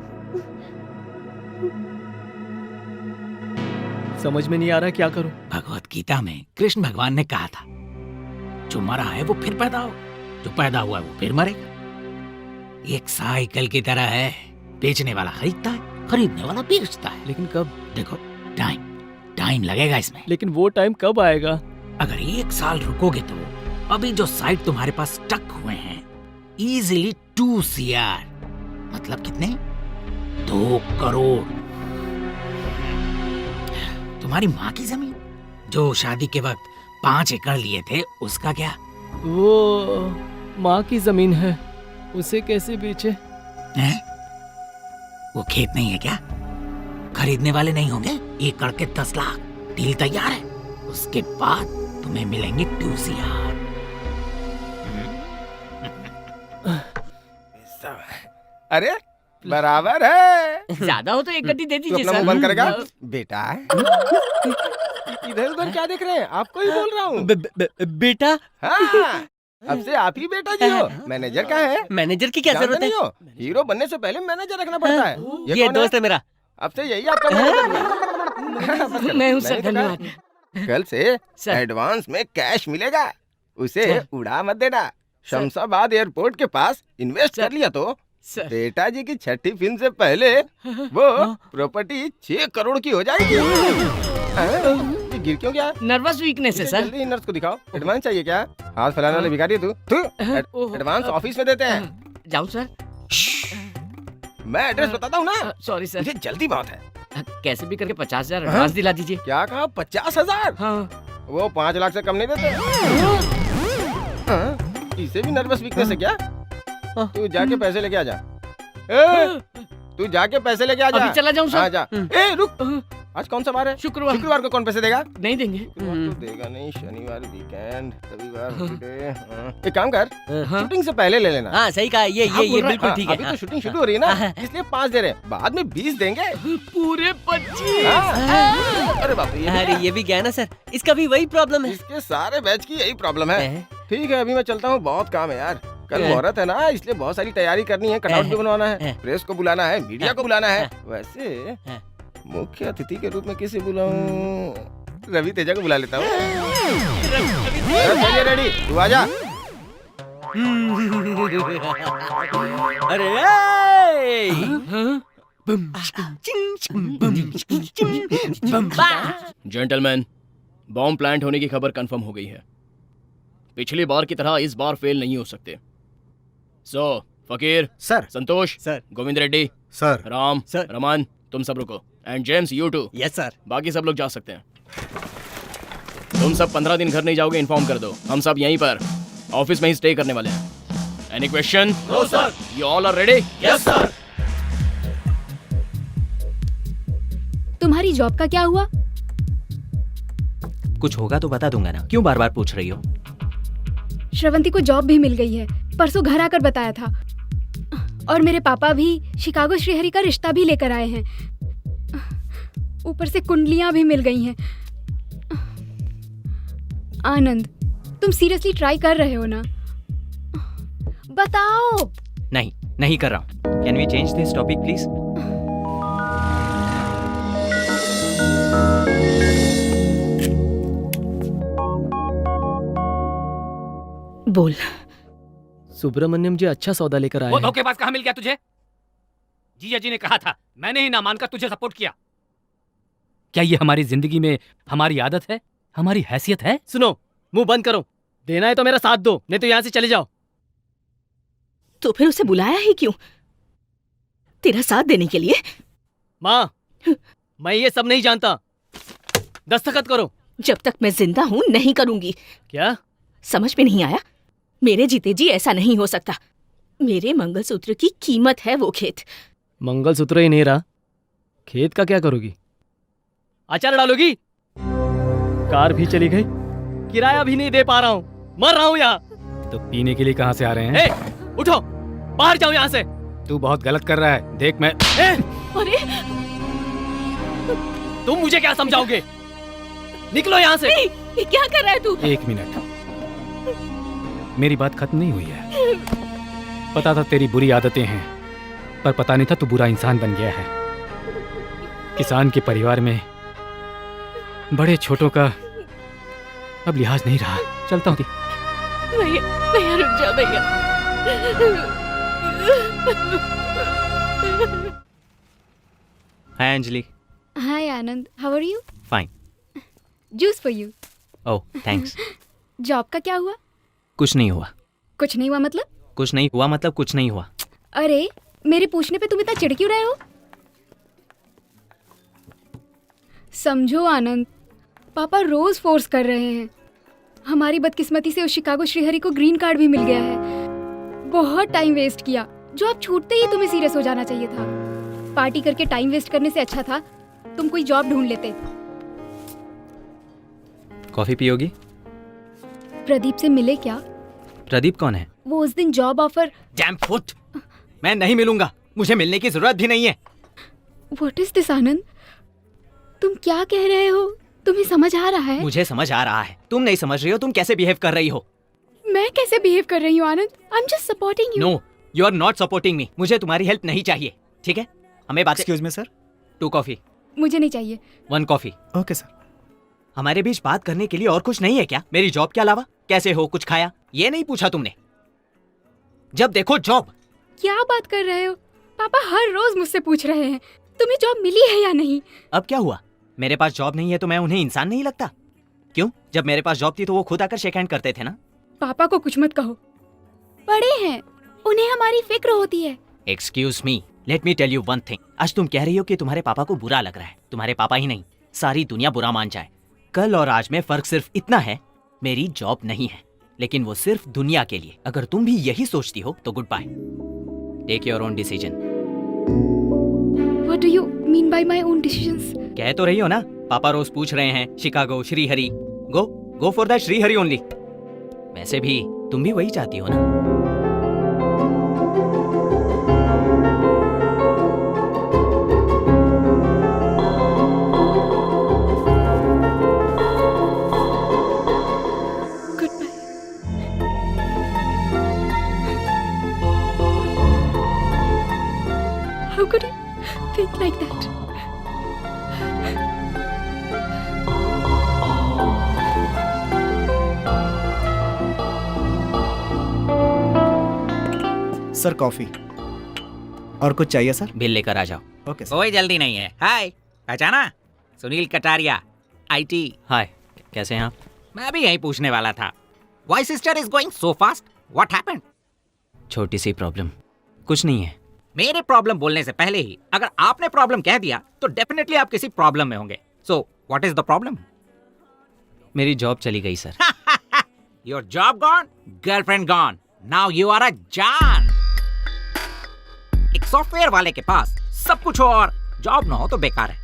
S16: समझ में नहीं आ रहा क्या करूं।
S6: भगवत गीता में कृष्ण भगवान ने कहा था, जो मरा है वो फिर पैदा हो, जो पैदा हुआ है वो फिर मरेगा। एक साइकिल की तरह है, बेचने वाला खरीदता है, खरीदने वाला बेचता है।
S16: लेकिन कब?
S6: देखो, टाइम लगेगा इसमें।
S16: लेकिन वो टाइम कब आएगा?
S6: अगर 1 साल रुकोगे तो अभी जो साइट तुम्हारे पास स्टक हुए हैं, इजीली 2 CR, मतलब कितने? 2 करोड़। तुम्हारी माँ की जमीन जो शादी के वक्त 5 एकड़ लिए थे, उसका क्या?
S16: वो माँ की जमीन है, उसे कैसे बेचे?
S6: हैं? वो खेत नहीं है क्या? खरीदने वाले नहीं होंगे? एकड़ के 10 लाख, डील तैयार है। उसके बाद तुम्हें मिलेंगे 2 CR।
S3: अरे बराबर है।
S8: ज्यादा हो तो एक गड्डी दे
S3: तू
S8: दीजिए
S3: अपना
S8: सर।
S3: मुंह बंद करेगा बेटा? इधर उधर क्या देख रहे हैं? आपको ही बोल रहा हूँ।
S13: बेटा?
S3: हाँ, अब से आप ही बेटा जी हो। मैनेजर कहाँ है?
S13: मैनेजर की क्या
S3: जानते
S13: जरूरत है?
S3: नहीं हो? हीरो बनने से पहले मैनेजर रखना पड़ता है।
S13: ये
S3: कौन
S13: दोस्त है मेरा।
S3: अब से यही आपका मैनेजर।
S8: मैं हूँ सर,
S3: मैंने तो कहा,
S8: धन्यवाद।
S3: कल से एडवांस में कैश मिलेगा, उसे उड़ा मत देना। शमशाबाद एयरपोर्ट के पास इन्वेस्ट कर लिया तो बेटा जी की छठी फिल्म से पहले वो प्रॉपर्टी 6 करोड़ की हो जाएगी। ये गिर क्यों गया?
S8: नर्वस वीकनेस है सर।
S3: जल्दी नर्स को दिखाओ। एडवांस चाहिए क्या? हाथ फैलाने वाले भिखारी है तू। एडवांस ऑफिस में देते हैं।
S8: जाऊँ सर?
S3: मैं एड्रेस बताता हूँ ना।
S8: सॉरी सर,
S3: मुझे जल्दी बहुत है।
S8: कैसे भी करके 50,000 एडवांस दिला दीजिए।
S3: क्या कहा? 50,000?
S8: हाँ।
S3: वो 5 लाख से कम नहीं देते। इसे भी नर्वस वीकनेस है क्या? तू जाके पैसे लेके आ जा। तू जाके पैसे लेके आ जा।
S8: अभी चला जाऊं सर?
S3: हाँ, जा। ए रुक, आज कौन सा बार है? शुक्रवार को कौन पैसे देगा?
S8: नहीं देंगे।
S3: शुक्रवार को देगा नहीं, शनिवार वीकेंड, रविवार हॉलिडे। एक काम कर, शूटिंग से पहले ले लेना।
S13: हाँ सही कहा, ये बिल्कुल ठीक है।
S3: अभी तो शूटिंग शुरू हो रही है ना, इसलिए 5 दे रहे हैं, बाद में 20 देंगे।
S8: पूरे 25।
S3: अरे बाप रे,
S13: अरे ये भी गया ना सर, इसका भी वही प्रॉब्लम है।
S3: इसके सारे बैच की यही प्रॉब्लम है। ठीक है, अभी मैं चलता हूँ, बहुत काम है यार। कल मुहूर्त है ना, इसलिए बहुत सारी तैयारी करनी है। कटआउट भी बनवाना है, प्रेस को बुलाना है, मीडिया को बुलाना है। वैसे मुख्य अतिथि के रूप में किसे बुलाऊं? रवि तेजा को बुला लेता हूँ। चलिए रेडी, तू आजा।
S13: अरे
S20: जेंटलमैन, बॉम्ब प्लांट होने की खबर कंफर्म हो गई है। पिछली बार की तरह इस बार फेल नहीं हो सकते। So Fakir
S5: sir,
S20: Santosh
S13: sir,
S20: Govind Reddy
S5: sir,
S20: Ram
S13: sir,
S20: Raman, तुम सब रुको। And James, you too.
S13: Yes sir.
S20: बाकी सब लोग जा सकते हैं। तुम सब 15 दिन घर नहीं जाओगे, इन्फॉर्म कर दो। हम सब यहीं पर ऑफिस में ही स्टे करने वाले हैं। Any question?
S18: No sir.
S20: You all are ready?
S18: Yes sir.
S17: तुम्हारी जॉब का क्या हुआ?
S2: कुछ होगा तो बता दूंगा ना, क्यों बार बार पूछ रही हो?
S17: श्रवंती को जॉब भी मिल गई है, परसों घर आकर बताया था। और मेरे पापा भी शिकागो श्रीहरि का रिश्ता भी लेकर आए हैं। ऊपर से कुंडलियां भी मिल गई हैं। आनंद, तुम सीरियसली ट्राई कर रहे हो ना? बताओ।
S2: नहीं कर रहा हूँ। Can we change this topic please?
S12: बोल।
S16: सुब्रमण्यम जी अच्छा सौदा लेकर आए
S6: वो
S16: हैं।
S6: धोखेबाज कहाँ मिल गया तुझे? जीजा जी ने कहा था, मैंने ही ना मानकर तुझे सपोर्ट किया। क्या ये हमारी जिंदगी में हमारी आदत है, हमारी हैसियत है?
S16: सुनो, मुंह बंद करो। देना है तो मेरा साथ दो, नहीं तो यहाँ से चले जाओ।
S12: तो फिर उसे बुलाया ही क्यों? तेरा साथ देने के लिए?
S16: माँ, मैं ये सब नहीं जानता। दस्तखत करो।
S12: जब तक मैं जिंदा हूँ नहीं करूंगी।
S16: क्या
S12: समझ में नहीं आया? मेरे जीते जी ऐसा नहीं हो सकता। मेरे मंगलसूत्र की कीमत है वो खेत।
S16: मंगलसूत्र ही नहीं रहा, खेत का क्या करोगी? अचार डालोगी? कार भी चली गई,
S20: किराया भी नहीं दे पा रहा हूँ, मर रहा हूँ यहाँ।
S21: तो पीने के लिए कहाँ से आ रहे हैं?
S20: उठो, बाहर जाओ यहाँ से।
S21: तू बहुत गलत कर रहा है, देख मैं।
S12: अरे
S20: तुम मुझे क्या समझाओगे? निकलो यहाँ से।
S12: ये क्या कर रहा है तू?
S21: एक मिनट, मेरी बात खत्म नहीं हुई है। पता था तेरी बुरी आदतें हैं, पर पता नहीं था तू बुरा इंसान बन गया है। किसान के परिवार में बड़े छोटों का अब लिहाज नहीं रहा। चलता हूँ।
S12: भैया भैया रुक जाओ भैया।
S2: Hi Anjali.
S17: Hi Anand, how are you?
S2: Fine.
S17: Juice for you.
S2: Oh thanks.
S17: Job का क्या हुआ?
S2: कुछ नहीं हुआ।
S17: कुछ नहीं हुआ मतलब?
S2: कुछ नहीं हुआ मतलब कुछ नहीं हुआ।
S17: अरे मेरे पूछने पे तुम इतना चिढ़ क्यों रहे हो? समझो आनंद, पापा रोज फोर्स कर रहे हैं। हमारी बदकिस्मती से उस शिकागो श्रीहरि को ग्रीन कार्ड भी मिल गया है। बहुत टाइम वेस्ट किया, जॉब छूटते ही तुम्हें सीरियस हो जाना चाहिए था। पार्टी करके टाइम वेस्ट करने से अच्छा था तुम कोई जॉब ढूंढ लेते।
S2: कॉफी पियोगी?
S17: प्रदीप से मिले क्या?
S2: प्रदीप कौन है?
S17: वो उस दिन जॉब ऑफर।
S2: डैम फुट, मैं नहीं मिलूंगा, मुझे मिलने की जरूरत भी नहीं है।
S17: व्हाट इज दिस आनंद? तुम क्या कह रहे हो? तुम्हें समझ आ रहा है?
S2: मुझे समझ आ रहा है, तुम नहीं समझ रही हो। तुम कैसे बिहेव कर रही हो?
S17: मैं कैसे बिहेव कर रही हूँ Anand? I am just supporting you.
S2: No, you are not supporting me. मुझे तुम्हारी हेल्प नहीं चाहिए, ठीक है? हमें बात।
S5: Excuse me sir.
S2: 2 कॉफी।
S17: मुझे नहीं चाहिए।
S2: 1 कॉफी।
S5: Okay sir.
S2: हमारे बीच बात करने के लिए और कुछ नहीं है क्या? मेरी जॉब के अलावा? कैसे हो, कुछ खाया, ये नहीं पूछा तुमने? जब देखो जॉब।
S17: क्या बात कर रहे हो? पापा हर रोज मुझसे पूछ रहे हैं तुम्हें जॉब मिली है या नहीं।
S2: अब क्या हुआ? मेरे पास जॉब नहीं है तो मैं उन्हें इंसान नहीं लगता? क्यों? जब मेरे पास जॉब थी तो वो खुद आकर शेक हैंड करते थे ना।
S17: पापा को कुछ मत कहो, बड़े हैं, उन्हें हमारी फिक्र होती है।
S2: Excuse me, let me tell you one thing. आज तुम कह रही हो कि तुम्हारे पापा को बुरा लग रहा है। तुम्हारे पापा ही नहीं, सारी दुनिया बुरा मान जाए। कल और आज में फर्क सिर्फ इतना है, मेरी जॉब नहीं है, लेकिन वो सिर्फ दुनिया के लिए। अगर तुम भी यही सोचती हो तो goodbye, take your own decision.
S17: What do you mean by my own decisions?
S2: कह तो रही हो ना, पापा रोज पूछ रहे हैं Chicago Srihari. Go for that Srihari only. वैसे भी तुम भी वही चाहती हो ना?
S17: How could you think like that?
S5: Sir coffee. और कुछ चाहिए सर?
S2: बिल लेकर आ जाओ।
S5: Okay sir.
S6: कोई जल्दी नहीं है। हाय, पहचाना? सुनील कटारिया, IT।
S2: हाय, कैसे हैं आप?
S6: मैं भी यही पूछने वाला था। Why sister is going so fast? What happened?
S2: छोटी सी प्रॉब्लम। कुछ नहीं है।
S6: मेरे प्रॉब्लम बोलने से पहले ही अगर आपने प्रॉब्लम कह दिया तो डेफिनेटली आप किसी प्रॉब्लम में होंगे। So, what is the problem?
S2: मेरी जॉब चली गई sir.
S6: Your job gone, girlfriend gone. Now you are a जान। एक सॉफ्टवेयर वाले के पास सब कुछ हो और जॉब ना हो तो बेकार है।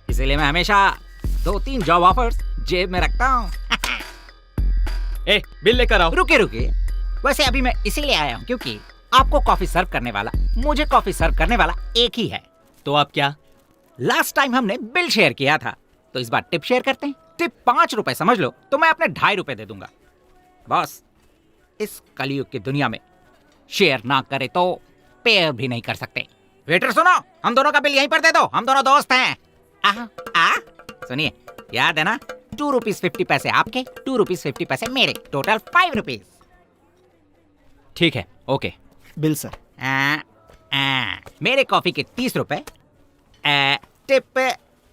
S6: इसीलिए मैं हमेशा 2-3 जॉब ऑफर्स जेब में रखता हूँ।
S2: ए, बिल लेकर आओ।
S6: रुके। वैसे अभी मैं इसीलिए आया हूँ क्योंकि आपको कॉफी सर्व करने वाला, मुझे कॉफी सर्व करने वाला एक ही है।
S2: तो आप क्या?
S6: लास्ट टाइम हमने बिल शेयर किया था, तो इस बार टिप शेयर करते हैं। टिप 5 रुपए समझ लो, तो मैं अपने 2.5 रुपए दे दूंगा। बॉस, इस कलयुग की दुनिया में शेयर ना करे तो पेयर भी नहीं कर सकते। वेटर सुनो, हम दोनों का बिल यहीं पर दे दो, हम दोनों दोस्त हैं। सुनिए, याद है ना? 2 रुपीज 50 पैसे आपके, 2 रुपीज 50 पैसे मेरे, टोटल 5 रुपीज।
S2: ठीक है, ओके।
S5: Bill sir.
S6: मेरे कॉफी के 30 रुपए, टिप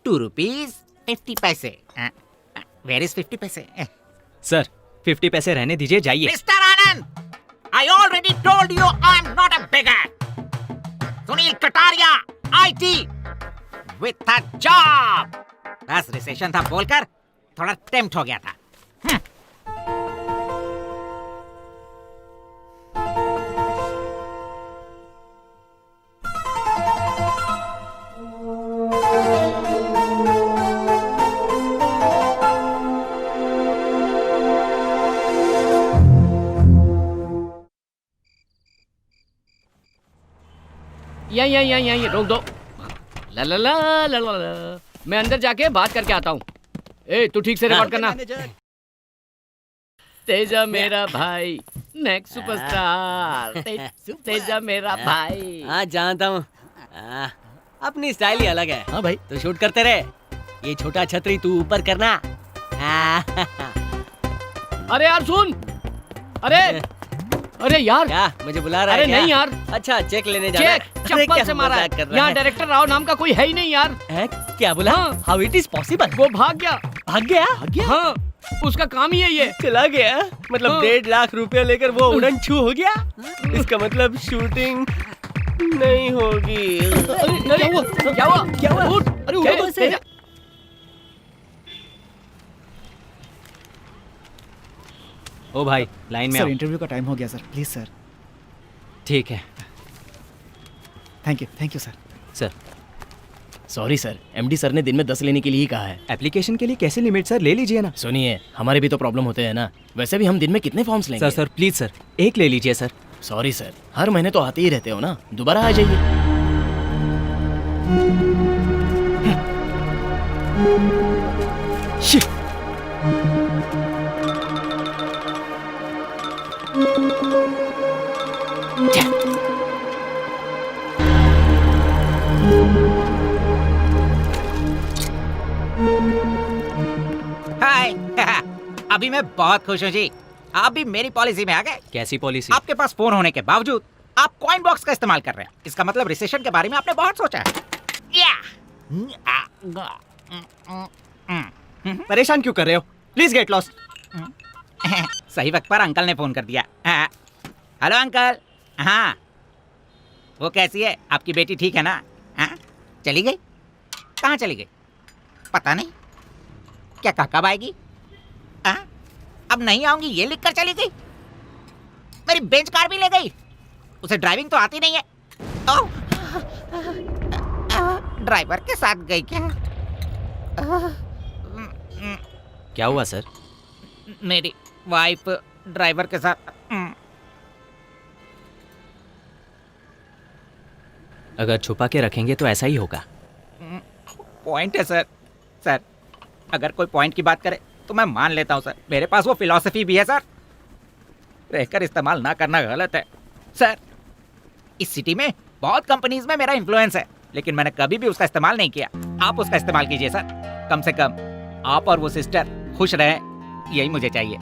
S6: 2 रुपीज 50 पैसे। वेयर इज 50 पैसे?
S2: सर 50 पैसे रहने दीजिए, जाइए।
S6: Mister Anand, I already told you I am not a beggar. Sunil Kataria, IT with a job. बस रिसेशन था बोलकर थोड़ा टेम्प्ट हो गया था।
S8: यहीं रोक दो। ला ला ला ला ला ला। मैं अंदर जाके बात करके आता हूँ। ए तू ठीक से रिकॉर्ड करना। तेजा मेरा भाई नेक्स्ट सुपरस्टार। तेजा मेरा भाई।
S2: हाँ जानता हूँ, अपनी स्टाइल ही अलग है। हाँ भाई तो शूट करते रहे, ये छोटा छतरी तू ऊपर करना।
S8: अरे यार सुन, अरे यार
S2: क्या मुझे बुला रहा है?
S8: अरे नहीं यार,
S2: अच्छा चेक लेने जा रहा है?
S8: चेक चप्पल से मारा है। यहाँ डायरेक्टर राव नाम का कोई है ही नहीं यार।
S2: है क्या बोला? How it is possible?
S8: वो भाग गया।
S2: भाग गया?
S8: हाँ उसका काम ही है ये।
S2: चला गया मतलब?
S8: हाँ।
S2: 1.5 लाख रुपया लेकर वो उड़न छू हो गया। इसका मतलब शूटिंग नहीं होगी।
S8: क्या हुआ? क्या हुआ? क्या हुआ? उठ, अरे उठ,
S2: क्या
S8: तेजा।
S2: ओ भाई लाइन में
S10: सर
S2: आओ।
S10: इंटरव्यू का टाइम हो गया सर, प्लीज सर।
S2: ठीक है
S10: thank you sir.
S20: Sir sorry sir, MD sir ने दिन में 10 लेने के लिए ही कहा है।
S2: एप्लीकेशन के लिए कैसे लिमिट सर? ले लीजिए ना।
S20: सुनिए हमारे भी तो प्रॉब्लम होते हैं ना, वैसे भी हम दिन में कितने फॉर्म्स लेंगे?
S2: सर प्लीज सर, एक ले लीजिए सर।
S20: सॉरी सर, हर महीने तो आते ही रहते हो ना, दोबारा आ जाइए।
S6: हाय अभी मैं बहुत खुश हूँ जी, आप भी मेरी पॉलिसी में आ गए।
S2: कैसी पॉलिसी?
S6: आपके पास फोन होने के बावजूद आप कॉइन बॉक्स का इस्तेमाल कर रहे हैं, इसका मतलब रिसेशन के बारे में आपने बहुत सोचा है।
S13: परेशान क्यों कर रहे हो? Please get lost.
S6: सही वक्त पर अंकल ने फोन कर दिया। Hello uncle. हाँ वो कैसी है आपकी बेटी? ठीक है ना? हाँ चली गई? कहाँ चली गई? पता नहीं। क्या कब आएगी? हाँ अब नहीं आऊंगी ये लिख कर चली गई। मेरी बेंच कार भी ले गई। उसे ड्राइविंग तो आती नहीं है। ओह ड्राइवर के साथ गई क्या?
S2: क्या हुआ सर?
S6: मेरी वाइफ ड्राइवर के साथ।
S2: अगर छुपा के रखेंगे तो ऐसा ही होगा।
S6: पॉइंट है सर। सर अगर कोई पॉइंट की बात करे तो मैं मान लेता हूँ सर, मेरे पास वो फिलॉसफी भी है सर। रहकर इस्तेमाल ना करना गलत है सर। इस सिटी में बहुत कंपनीज में मेरा इन्फ्लुएंस है, लेकिन मैंने कभी भी उसका इस्तेमाल नहीं किया। आप उसका इस्तेमाल कीजिए सर। कम से कम आप और वो सिस्टर खुश रहें, यही मुझे चाहिए।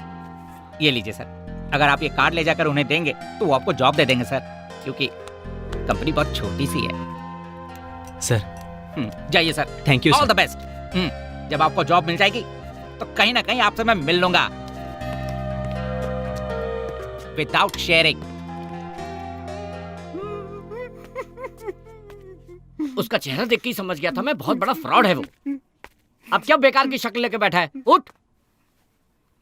S6: ये लीजिए सर, अगर आप ये कार्ड ले जाकर उन्हें देंगे तो वो आपको जॉब दे देंगे सर, क्योंकि कंपनी बहुत छोटी सी है
S2: सर।
S6: जाइए sir.
S2: Thank you
S6: all the best. जब आपको जॉब मिल जाएगी तो कहीं ना कहीं आपसे मैं मिल लूंगा विदाउट शेयरिंग।
S8: उसका चेहरा देख के ही समझ गया था मैं, बहुत बड़ा फ्रॉड है वो। अब क्या बेकार की शक्ल लेके बैठा है? उठ।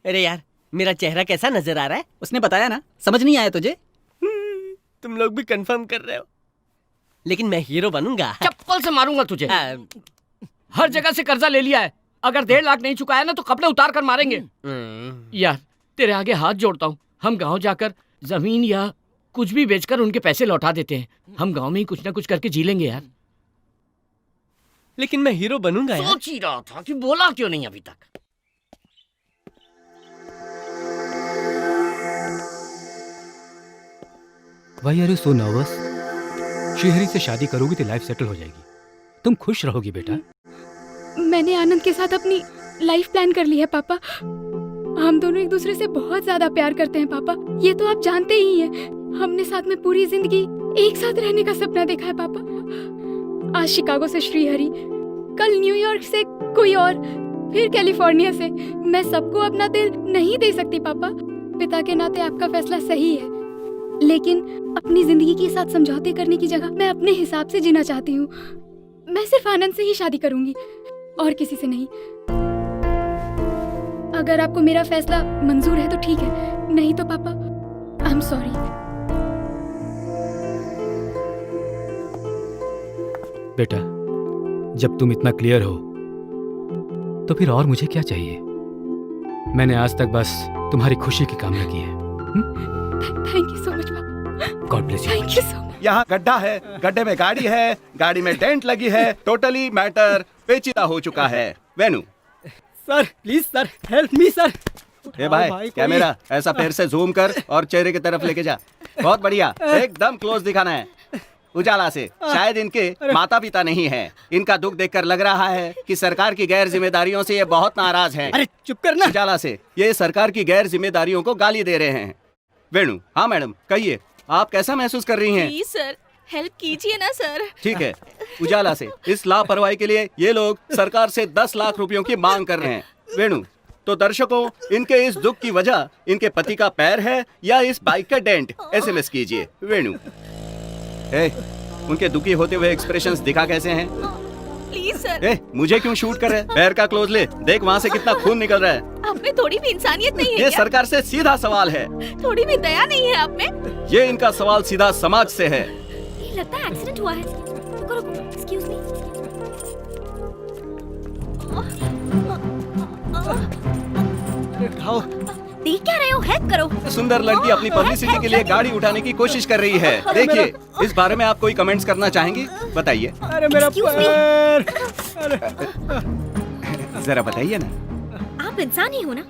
S2: अरे यार मेरा चेहरा कैसा नजर आ रहा है?
S13: उसने बताया ना, समझ नहीं आया तुझे?
S2: तुम लोग भी कंफर्म कर रहे हो, लेकिन मैं हीरो बनूंगा।
S8: चप्पल से मारूंगा तुझे। हर जगह से कर्जा ले लिया है, अगर 1.5 लाख नहीं चुकाया ना तो कपड़े उतार कर मारेंगे। यार तेरे आगे हाथ जोड़ता हूँ, हम गांव जाकर जमीन या कुछ भी बेचकर उनके पैसे लौटा देते हैं। हम गांव में ही कुछ ना कुछ करके जी लेंगे यार।
S2: लेकिन मैं हीरो बनूंगा यार।
S8: सोच ही रहा था कि बोला क्यों नहीं अभी तक।
S21: Why are you so nervous? Shrihari से शादी करोगी तो लाइफ सेटल हो जाएगी, तुम खुश रहोगी बेटा।
S17: मैंने आनंद के साथ अपनी लाइफ प्लान कर ली है पापा। हम दोनों एक दूसरे से बहुत ज्यादा प्यार करते हैं पापा, ये तो आप जानते ही हैं। हमने साथ में पूरी जिंदगी एक साथ रहने का सपना देखा है पापा। आज शिकागो से श्रीहरि, कल न्यूयॉर्क से कोई और, फिर कैलिफोर्निया से। मैं सबको अपना दिल नहीं दे सकती पापा। पिता के नाते आपका फैसला सही है, लेकिन अपनी जिंदगी के साथ समझौते करने की जगह मैं अपने हिसाब से जीना चाहती हूँ। मैं सिर्फ आनंद से ही शादी करूंगी और किसी से नहीं। अगर आपको मेरा फैसला मंजूर है तो ठीक है, नहीं तो पापा आई एम सॉरी।
S21: बेटा जब तुम इतना क्लियर हो तो फिर और मुझे क्या चाहिए? मैंने आज तक बस तुम्हारी खुशी की कामना की है।
S17: थैंक यू सो मच पापा।
S21: God bless you.
S17: Thank you so much.
S4: यहाँ गड्ढा है, गड्ढे में गाड़ी है, गाड़ी में डेंट लगी है, टोटली मैटर पेचीदा हो चुका है। Venu
S13: sir please sir, help me sir.
S4: ए भाई कैमरा ऐसा पैर से जूम कर और चेहरे की तरफ लेके जा। बहुत बढ़िया, एकदम क्लोज दिखाना है। उजाला से शायद इनके माता पिता नहीं हैं। इनका दुख देखकर लग रहा है कि सरकार की गैर जिम्मेदारियों से ये बहुत नाराज हैं।
S13: अरे चुप करना।
S4: उजाला से ये सरकार की गैर जिम्मेदारियों को गाली दे रहे हैं। वेणु हाँ मैडम कहिए, आप कैसा महसूस कर रही हैं?
S12: प्लीज सर हेल्प कीजिए ना सर।
S4: ठीक है, उजाला से इस लापरवाही के लिए ये लोग सरकार से 10 लाख रुपयों की मांग कर रहे हैं। वेणु तो दर्शकों, इनके इस दुख की वजह इनके पति का पैर है या इस बाइक का डेंट? SMS कीजिए वेणु। उनके दुखी होते हुए एक्सप्रेशंस दिखा कैसे हैं?
S12: Please sir.
S4: मुझे क्यों शूट कर रहे हैं? पैर का क्लोज ले, देख वहाँ से कितना खून निकल रहा है।
S12: आप में थोड़ी भी इंसानियत नहीं है
S4: ये
S12: क्या?
S4: सरकार से सीधा सवाल है।
S12: थोड़ी भी दया नहीं है आप में?
S4: ये इनका सवाल सीधा समाज से है।
S11: ये लगता है एक्सीडेंट हुआ है। रुको रुको, एक्सक्यूज मी। देख क्या रहे हो? हेल्प करो।
S4: सुंदर लड़की अपनी पब्लिसिटी के लिए गाड़ी उठाने की कोशिश कर रही है। देखिए, इस बारे में आप कोई कमेंट्स करना चाहेंगी? बताइए।
S13: अरे मेरा पैर।
S4: जरा बताइए ना।
S11: आप इंसान ही हो ना?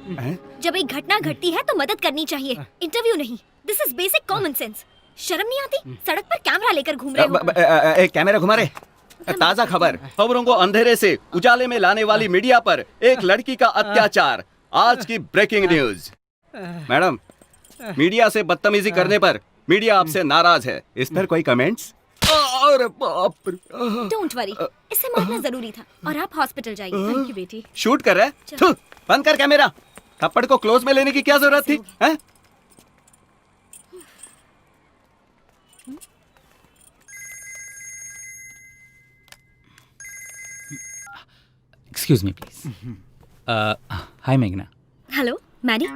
S11: जब एक घटना घटती है तो मदद करनी चाहिए, इंटरव्यू नहीं। This is basic common sense. शर्म नहीं आती? सड़क पर कैमरा लेकर घूम रहे हो।
S4: कैमरा घुमा रहे। ताजा खबर, खबरों को अंधेरे से उजाले में लाने वाली मीडिया पर एक लड़की का अत्याचार। आज की ब्रेकिंग न्यूज। मैडम, मीडिया से बदतमीजी करने पर मीडिया आपसे नाराज है। इस पर कोई कमेंट्स? अरे बाप रे।
S11: डोंट वरी, इससे मारना जरूरी था। और आप हॉस्पिटल जाइए। थैंक यू बेटी।
S4: शूट कर रहे हैं? थू, बंद कर कैमरा। थप्पड़ को क्लोज में लेने की क्या जरूरत थी? हैं?
S7: Excuse me please. हाय मेघना।
S11: Hello Maddy.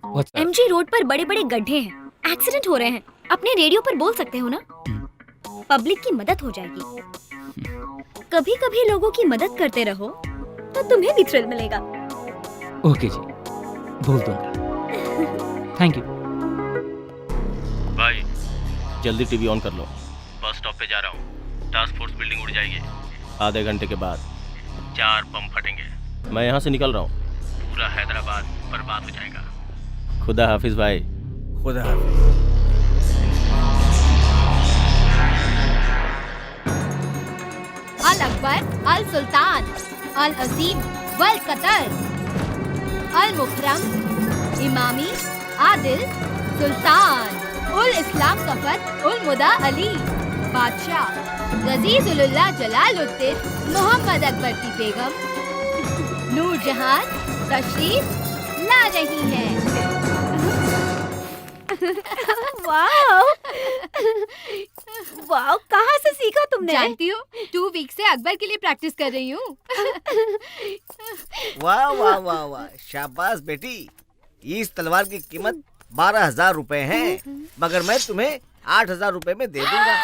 S7: What's up?
S11: MG road पर बड़े बड़े गड्ढे हैं, एक्सीडेंट हो रहे हैं। अपने रेडियो पर बोल सकते हो ना? पब्लिक की मदद हो जाएगी। कभी कभी लोगों की मदद करते रहो तो तुम्हें भी थ्रिल मिलेगा।
S7: ओके जी, बोल दूंगा। Thank you.
S18: भाई जल्दी टीवी ऑन कर लो। बस स्टॉप पे जा रहा हूँ। टास्क फोर्स बिल्डिंग उड़ जाएगी। आधे घंटे के बाद 4 बम फटेंगे। मैं यहाँ से निकल रहा हूँ। पूरा हैदराबाद बर्बाद हो जाएगा। खुदा हाफिज भाई।
S1: खुदा हाफिज।
S9: अल अकबर, अल सुल्तान, अल अजीम, वल कतर, अल मुकरम, इमामी, आदिल, सुल्तान, उल इस्लाम सफर, उल मुदा अली, बादशाह, गजीजुल्लाह जलालुद्दीन, मोहम्मद अकबर की बेगम, नूरजहान तशरीफ ला रही है।
S11: वाओ वाओ, कहाँ से सीखा तुमने?
S17: जानती हो 2 वीक से अकबर के लिए प्रैक्टिस कर रही हूँ।
S1: वाह वाह वाह वाह, शाबाश बेटी। इस तलवार की कीमत 12,000 रुपए है, मगर मैं तुम्हें 8,000 रुपए में दे दूंगा।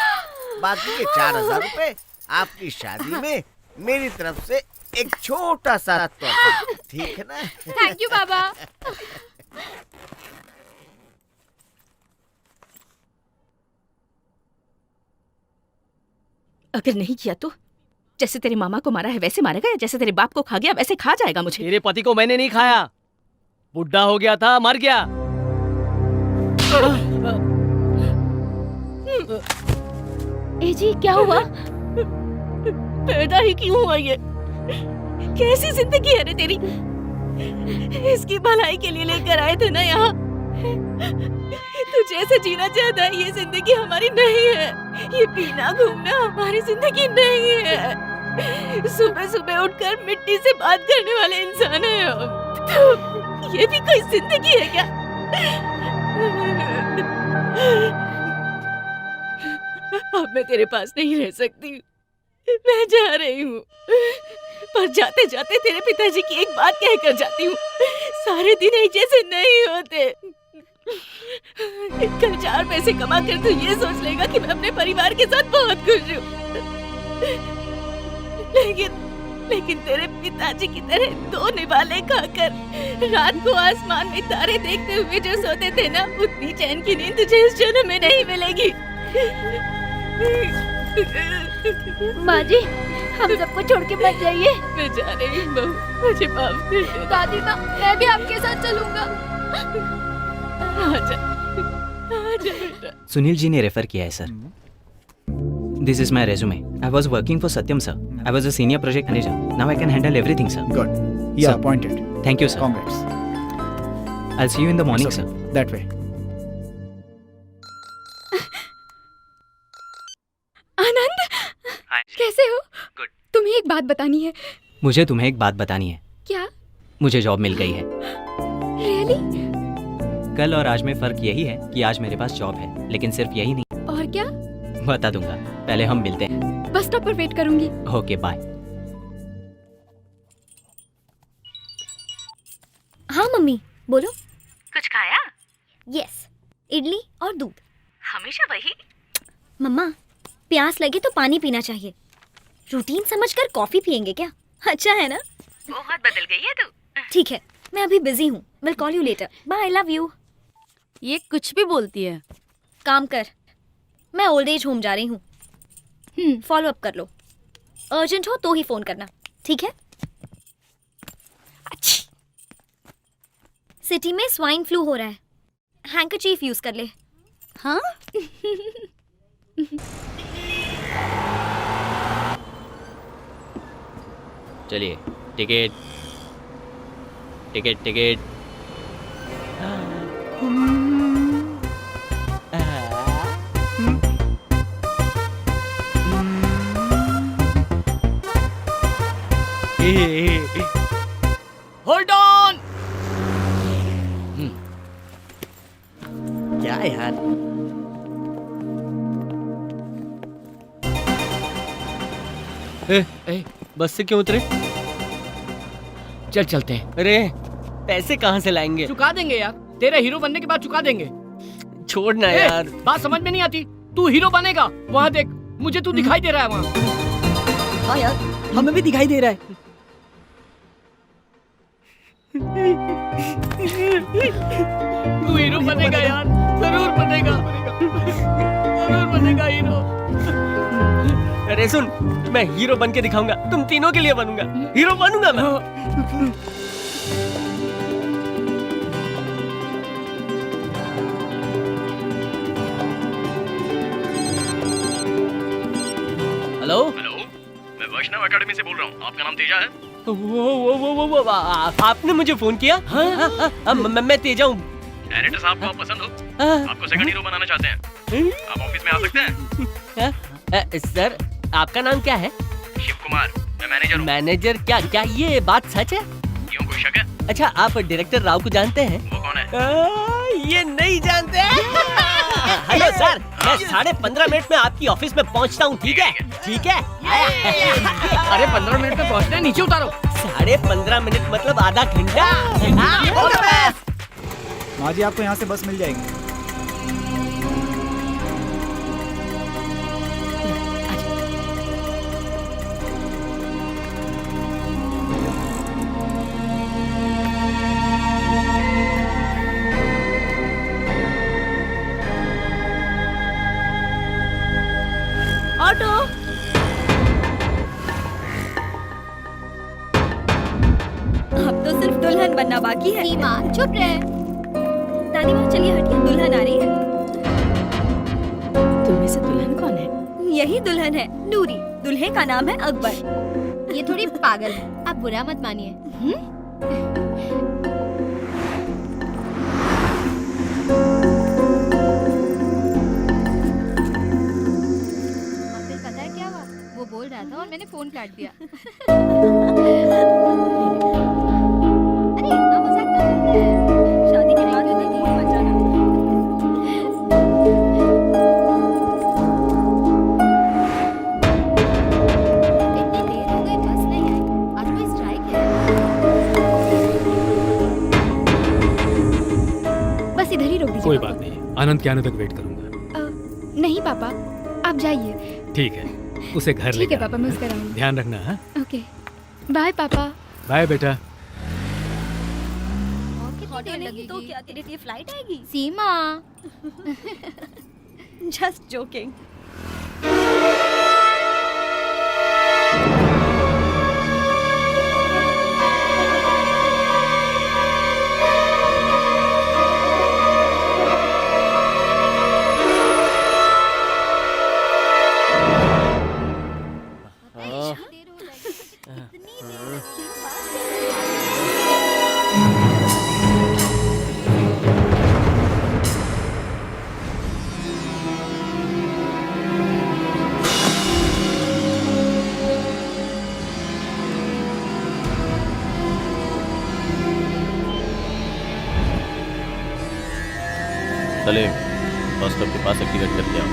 S1: बाकी के 4,000 रुपए आपकी शादी में मेरी तरफ से एक छोटा सा तोहफा, ठीक है ना?
S17: थैंक यू बाबा।
S12: अगर नहीं किया तो जैसे तेरे मामा को मारा है वैसे मारेगा, या जैसे तेरे बाप को खा गया वैसे खा जाएगा मुझे।
S16: तेरे पति को मैंने नहीं खाया, बुढ़ा हो गया था, मर गया।
S12: ए जी क्या हुआ? पैदा ही क्यों हुआ ये? कैसी जिंदगी है रे तेरी? इसकी भलाई के लिए लेकर आए थे ना यहाँ। तू जैसे जीना चाहता है ये जिंदगी हमारी नहीं है। ये पीना घूमना हमारी जिंदगी नहीं है। सुबह सुबह उठकर मिट्टी से बात करने वाले इंसान हैं हम। तो ये भी कोई जिंदगी है क्या? अब मैं तेरे पास नहीं रह सकती, मैं जा रही हूँ। पर जाते जाते तेरे पिताजी की एक बात कहकर जाती हूँ, सारे दिन एक जैसे नहीं होते। कल 4 पैसे कमा कर तू ये सोच लेगा कि मैं अपने परिवार के साथ बहुत खुश हूँ, लेकिन तेरे पिताजी की तरह 2 निवाले खाकर रात को आसमान में तारे देखते हुए जो सोते थे ना, उतनी चैन की नींद तुझे इस जन्म में नहीं मिलेगी। माँ जी, हम सबको छोड़ के मत जाइए।
S8: बेचारे बहू, मुझे माफ कर दे।
S9: दादी माँ, मैं भी आपके साथ चलूंगा।
S8: आजा, आजा बेटा।
S2: सुनील जी ने रेफर किया है sir. This is my resume. I was working for Satyam sir. I was a senior project manager. Now I can handle everything sir.
S5: Good. You are appointed.
S2: Thank you sir.
S5: Congrats.
S2: I'll see you in the morning,
S5: It's
S2: sir.
S5: okay. That way.
S17: आनंद, कैसे हो?
S2: Good.
S17: तुम्हें एक बात बतानी है।
S2: मुझे तुम्हें एक बात बतानी है।
S17: क्या?
S2: मुझे जॉब मिल गई है।
S17: Really?
S2: कल और आज में फर्क यही है कि आज मेरे पास जॉब है, लेकिन सिर्फ यही नहीं।
S17: और क्या?
S2: बता दूंगा, पहले हम मिलते हैं।
S17: बस स्टॉप पर वेट करूंगी।
S2: Okay bye.
S11: हाँ मम्मी, बोलो।
S12: कुछ खाया?
S11: यस, इडली और दूध।
S12: हमेशा वही?
S11: मम्मा, प्यास लगे तो पानी पीना चाहिए। रूटीन समझकर कॉफी पियेंगे क्या? अच्छा है ना?
S12: बहुत बदल गई है तू।
S11: ठीक है, मैं अभी बिजी हूँ। Will call you later. Bye, I love you.
S9: ये कुछ भी बोलती है।
S11: काम कर, मैं ओल्ड एज होम जा रही हूँ। फॉलो अप कर लो। अर्जेंट हो तो ही फोन करना, ठीक है? सिटी में स्वाइन फ्लू हो रहा है। हैंकरचीफ यूज कर ले।
S9: हाँ?
S2: चलिए, ticket ticket ticket.
S8: Hold on.
S13: क्या यार?
S16: बस से क्यों उतरे?
S8: चल चलते हैं।
S16: अरे पैसे कहाँ से लाएंगे?
S8: चुका देंगे यार, तेरे हीरो बनने के बाद चुका देंगे।
S16: छोड़ना
S8: ए,
S16: यार।
S8: बात समझ में नहीं आती। तू हीरो बनेगा, वहाँ देख, मुझे तू दिखाई दे रहा है वहाँ।
S13: हाँ यार, हमें भी दिखाई दे रहा है।
S8: तू हीरो बनेगा यार, जरूर बनेगा, जरूर बनेगा हीरो।
S16: अरे सुन, मैं हीरो बन के दिखाऊंगा। तुम तीनों के लिए बनूंगा, हीरो बनूंगा मैं। हेलो
S18: हेलो, मैं वैष्णव एकेडमी से बोल रहा हूँ। आपका नाम तेजा है?
S16: वो आपने मुझे फोन किया? हाँ, मैं तेजा हूँ।
S18: डायरेक्टर साहब को आप पसंद हो? आपको सेकंड हीरो बनाना चाहते हैं? आप ऑफिस में आ सकते हैं?
S16: सर, आपका नाम क्या है?
S18: शिव कुमार, मैं मैनेजर हूँ।
S16: मैनेजर? क्या क्या ये बात सच है?
S18: क्यों, कोई शक है?
S16: अच्छा, आप डायरेक्टर राव को जानते हैं?
S18: वो कौन है?
S16: ये नहीं जानते। हेलो सर, मैं 15.5 मिनट में आपकी ऑफिस में पहुंचता हूँ, ठीक है? ठीक है?
S8: अरे 15 मिनट में पहुंचना है, नीचे उतारो।
S16: 15.5 मिनट मतलब आधा घंटा।
S5: माँ जी, आपको यहाँ से बस मिल जाएगी।
S12: ऑटो।
S11: अब तो सिर्फ दुल्हन बनना बाकी है।
S9: सीमा, चुप रहे।
S11: दादी माँ, चलिए हटिए, दुल्हन आ रही है।
S12: तुम्हें से दुल्हन कौन है?
S11: यही दुल्हन है, नूरी। दुल्हे का नाम है अकबर।
S9: ये थोड़ी पागल है, आप बुरा मत मानिए। पता है क्या हुआ? वो बोल रहा था और मैंने फोन काट दिया। अरे इतना मजाक ना करते हैं। शादी के बाद होती थी बचाना। इतनी देर हो गई, बस नहीं आई। आज कोई स्ट्राइक है?
S17: बस इधर ही रोक दीजिए।
S21: कोई बात नहीं, आनंद के आने तक वेट करूंगा।
S17: नहीं पापा, आप जाइए।
S21: ठीक है, उसे घर
S17: ठीक
S21: लेकर
S17: है पापा, मैं उसका रहूंगी।
S21: ध्यान रखना। हाँ,
S17: ओके, बाय पापा।
S21: बाय बेटा।
S11: ऑटो नहीं तो क्या तेरे लिए फ्लाइट आएगी?
S9: सीमा।
S11: Just joking.
S18: Salim, bus stop के पास एक टिकट करके आओ।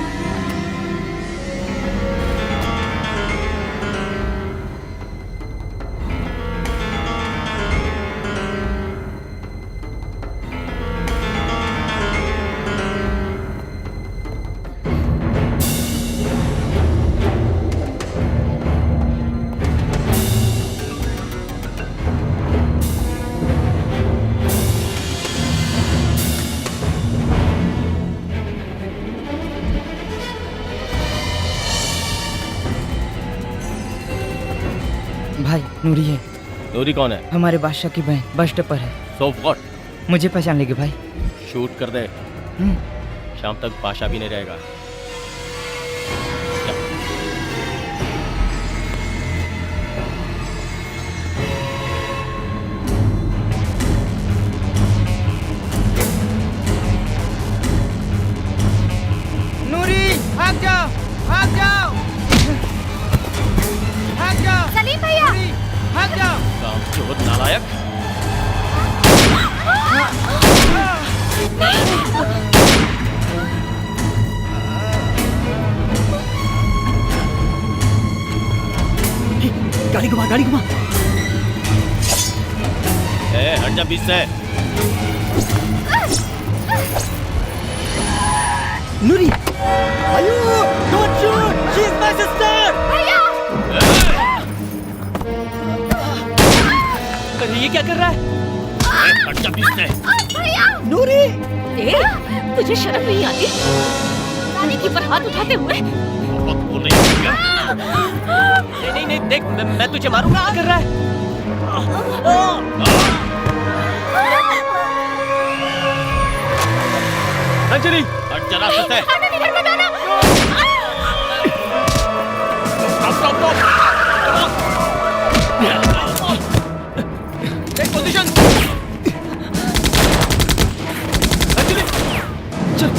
S15: भाई नूरी है।
S18: नूरी कौन है?
S15: हमारे बादशाह की बहन, बस स्टॉप पर है।
S18: So what?
S15: मुझे पहचान लेगी भाई।
S18: शूट कर दे। शाम तक बादशाह भी नहीं रहेगा।
S15: नूरी भाग जाओ, भाग जाओ, भाग जाओ।
S11: सलीम भैया,
S15: भाग जाओ।
S18: काम चोर नालायक।
S13: गाड़ी घुमा, गाड़ी घुमा।
S18: हट जा बीच से।
S13: नूरी, आयु, don't shoot, she's my sister.
S11: भैया,
S6: अरे ये क्या कर रहा है?
S18: हट जा बीच से।
S11: भैया।
S13: नूरी,
S12: तुझे शर्म नहीं आती? रानी की पर हाथ उठाते हुए।
S18: बोल रही है क्या?
S6: नहीं नहीं देख, मैं तुझे मारूंगा। क्या कर रहा है? अंजलि,
S18: हट जा रास्ते से।
S6: Take position. अंजलि, चल।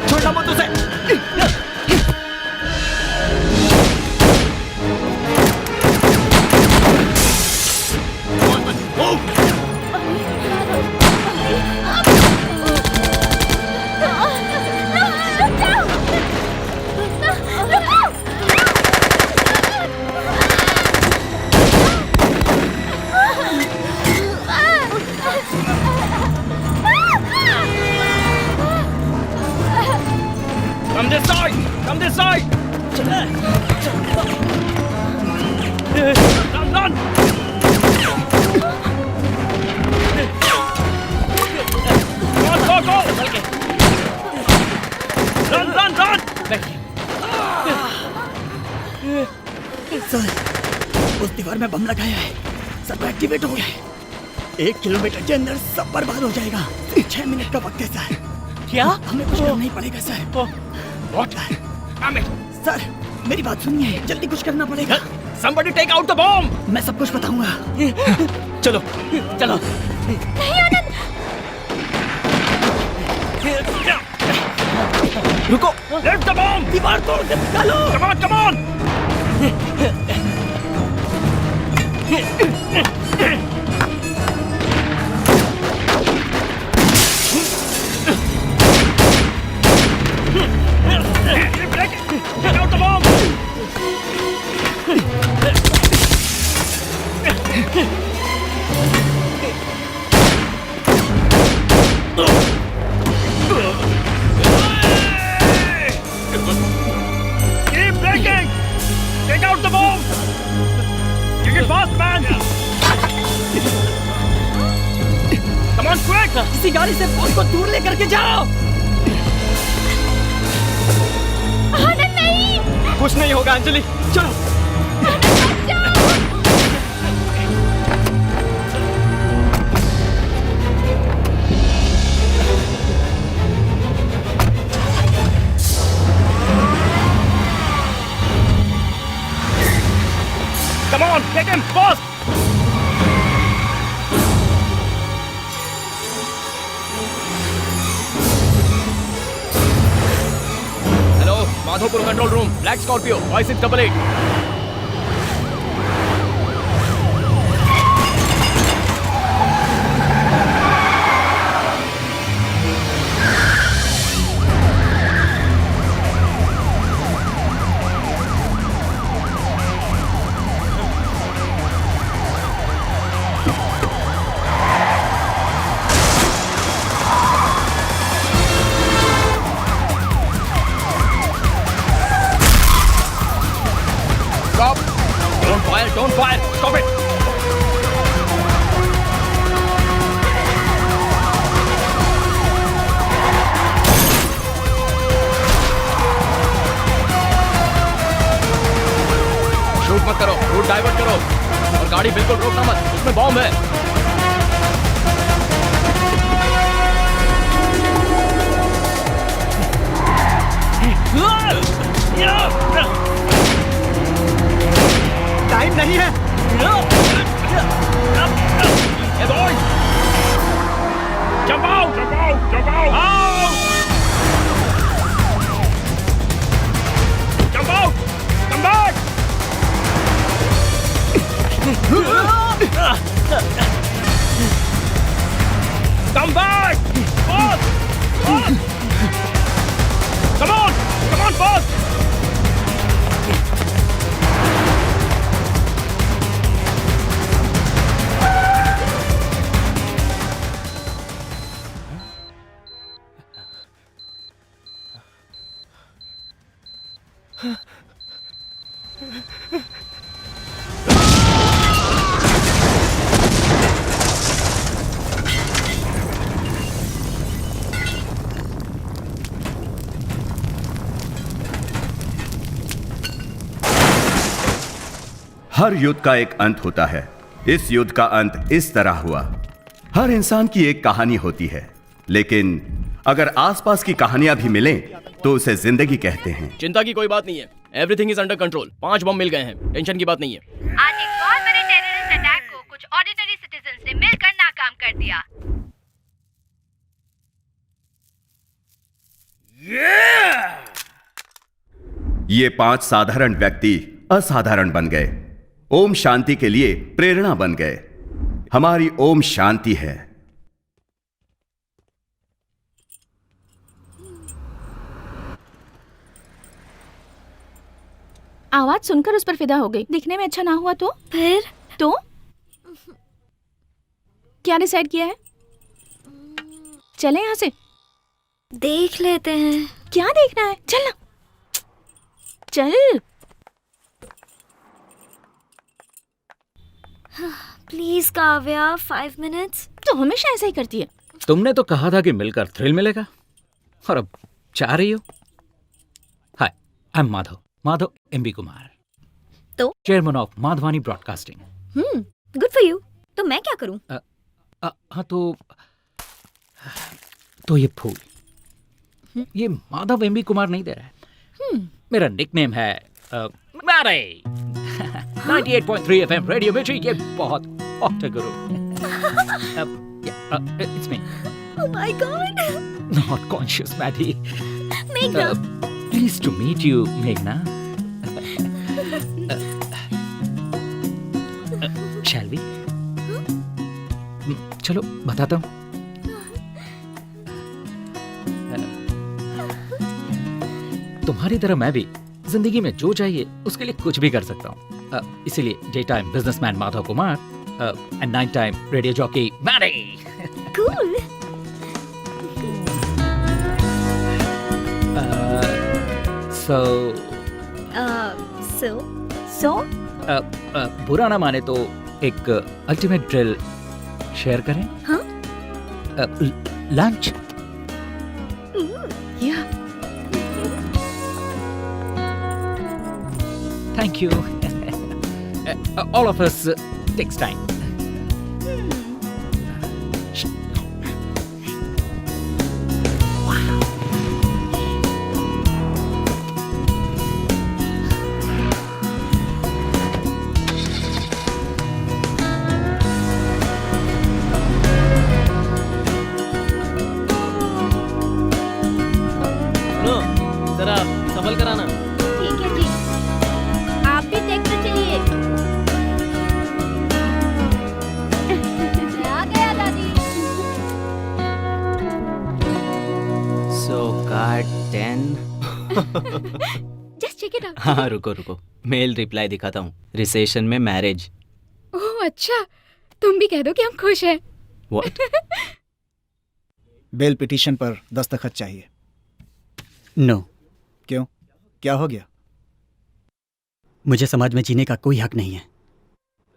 S6: छोटा मत उसे। Come this side! Come this side! Run, run! Go, go, go! Run, run, run!
S13: Sir, उस दीवार में बम लगाया है। सब एक्टिवेट हो गया है। 1 किलोमीटर के अंदर सब बर्बाद हो जाएगा। 6 मिनट का वक्त है सर।
S6: क्या?
S13: हमें कुछ करना ही पड़ेगा सर।
S6: What?
S13: सर,
S10: मेरी बात सुनिए, जल्दी कुछ करना पड़ेगा।
S20: Somebody take out the bomb!
S10: मैं सब कुछ बताऊंगा।
S20: चलो चलो।
S11: नहीं आनंद,
S20: रुको। Lift the bomb!
S10: दीवार तोड़ के निकालो।
S20: Come on, come on! Take out the bomb! Keep breaking! Take out the bomb! Take it fast, man! Come on, quick!
S10: इसी गाड़ी से बॉम्ब को दूर लेकर के जाओ।
S11: आनंद नहीं।
S20: कुछ नहीं होगा अंजलि, चलो। Come on, get him fast! Hello, Madhopur control room, Black Scorpio, 5688. Stop! Don't fire! Stop it! Shoot मत करो, रूट डाइवर्ट करो और गाड़ी बिल्कुल रोकना मत, उसमें बॉम्ब है।
S10: टाइम नहीं है।
S20: Hey boys! Jump out! Jump out! Jump out! Out! Jump out! Come back! Come back! Fast! Fast! Come on! Come on, fast!
S4: हर युद्ध का एक अंत होता है। इस युद्ध का अंत इस तरह हुआ। हर इंसान की एक कहानी होती है, लेकिन अगर आसपास की कहानियां भी मिलें तो उसे जिंदगी कहते हैं।
S20: चिंता की कोई बात नहीं है, एवरीथिंग इज अंडर कंट्रोल। 5 बम मिल गए हैं, टेंशन की बात नहीं है।
S14: आज एक बहुत बड़े टेररिस्ट अटैक को कुछ ऑर्डिनरी सिटीजन ने मिलकर नाकाम कर दिया।
S4: ये 5 साधारण व्यक्ति असाधारण बन गए, ओम शांति के लिए प्रेरणा बन गए। हमारी ओम शांति है।
S12: आवाज सुनकर उस पर फिदा हो गई। दिखने में अच्छा ना हुआ तो फिर तो क्या डिसाइड किया है? चले यहाँ से,
S11: देख लेते हैं।
S12: क्या देखना है? चल ना, चल।
S11: Please Kavya, 5 minutes.
S12: तो हमेशा ऐसा ही करती है।
S21: तुमने तो कहा था कि मिलकर थ्रिल मिलेगा, और अब चाह रही हो। Hi, I am Madhav MB Kumar,
S11: तो
S21: chairman of Madhavani broadcasting.
S11: Good for you. तो मैं क्या करूं?
S21: हाँ तो ये फूल, ये माधव एमबी कुमार नहीं दे रहा है। मेरा निकनेम है
S6: मारे 98.3 FM रेडियो मिर्ची, ये बहुत ऑक्टर गुरु। It's me,
S11: Oh my God!
S6: Not conscious Maddie.
S11: Meghna.
S6: Pleased to meet you, Meghna. Shall we? चलो बताता हूँ। तुम्हारी तरह मैं भी जिंदगी में जो चाहिए उसके लिए कुछ भी कर सकता हूँ। इसीलिए day time businessman Madhav Kumar and night time radio jockey Mary.
S11: Cool.
S6: So
S11: So?
S6: बुरा ना माने तो एक अल्टीमेट ड्रिल शेयर करें?
S11: हाँ?
S6: Lunch?
S11: Yeah.
S6: Thank you. All of us takes time.
S16: जरा संभल कर आना।
S11: ठीक है जी। आप भी देखते चलिए। आ गया दादी।
S2: So card 10।
S17: Just check it out.
S2: हाँ रुको रुको, मेल रिप्लाई दिखाता हूँ। रिसेशन में मैरिज।
S17: ओह अच्छा, तुम भी कह दो कि हम खुश हैं।
S2: What?
S10: बेल पिटीशन पर दस्तखत चाहिए।
S13: नो।
S10: क्यों, क्या हो गया?
S13: मुझे समाज में जीने का कोई हक नहीं है।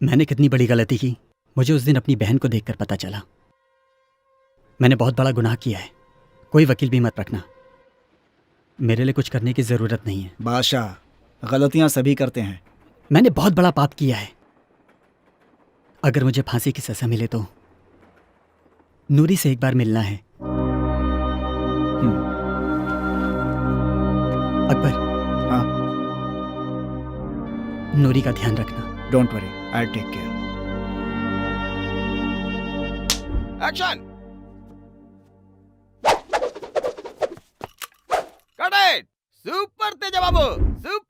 S13: मैंने कितनी बड़ी गलती की, मुझे उस दिन अपनी बहन को देखकर पता चला। मैंने बहुत बड़ा गुनाह किया है। कोई वकील भी मत रखना। मेरे लिए कुछ करने की जरूरत नहीं है।
S10: बादशाह, गलतियां सभी करते हैं।
S13: मैंने बहुत बड़ा पाप किया है। अगर मुझे फांसी की सजा मिले तो नूरी से एक बार मिलना है। अकबर।
S10: हाँ।
S13: नूरी का ध्यान रखना।
S10: Don't worry, I take care.
S3: Action. Cut it. Super Teja Babu, super.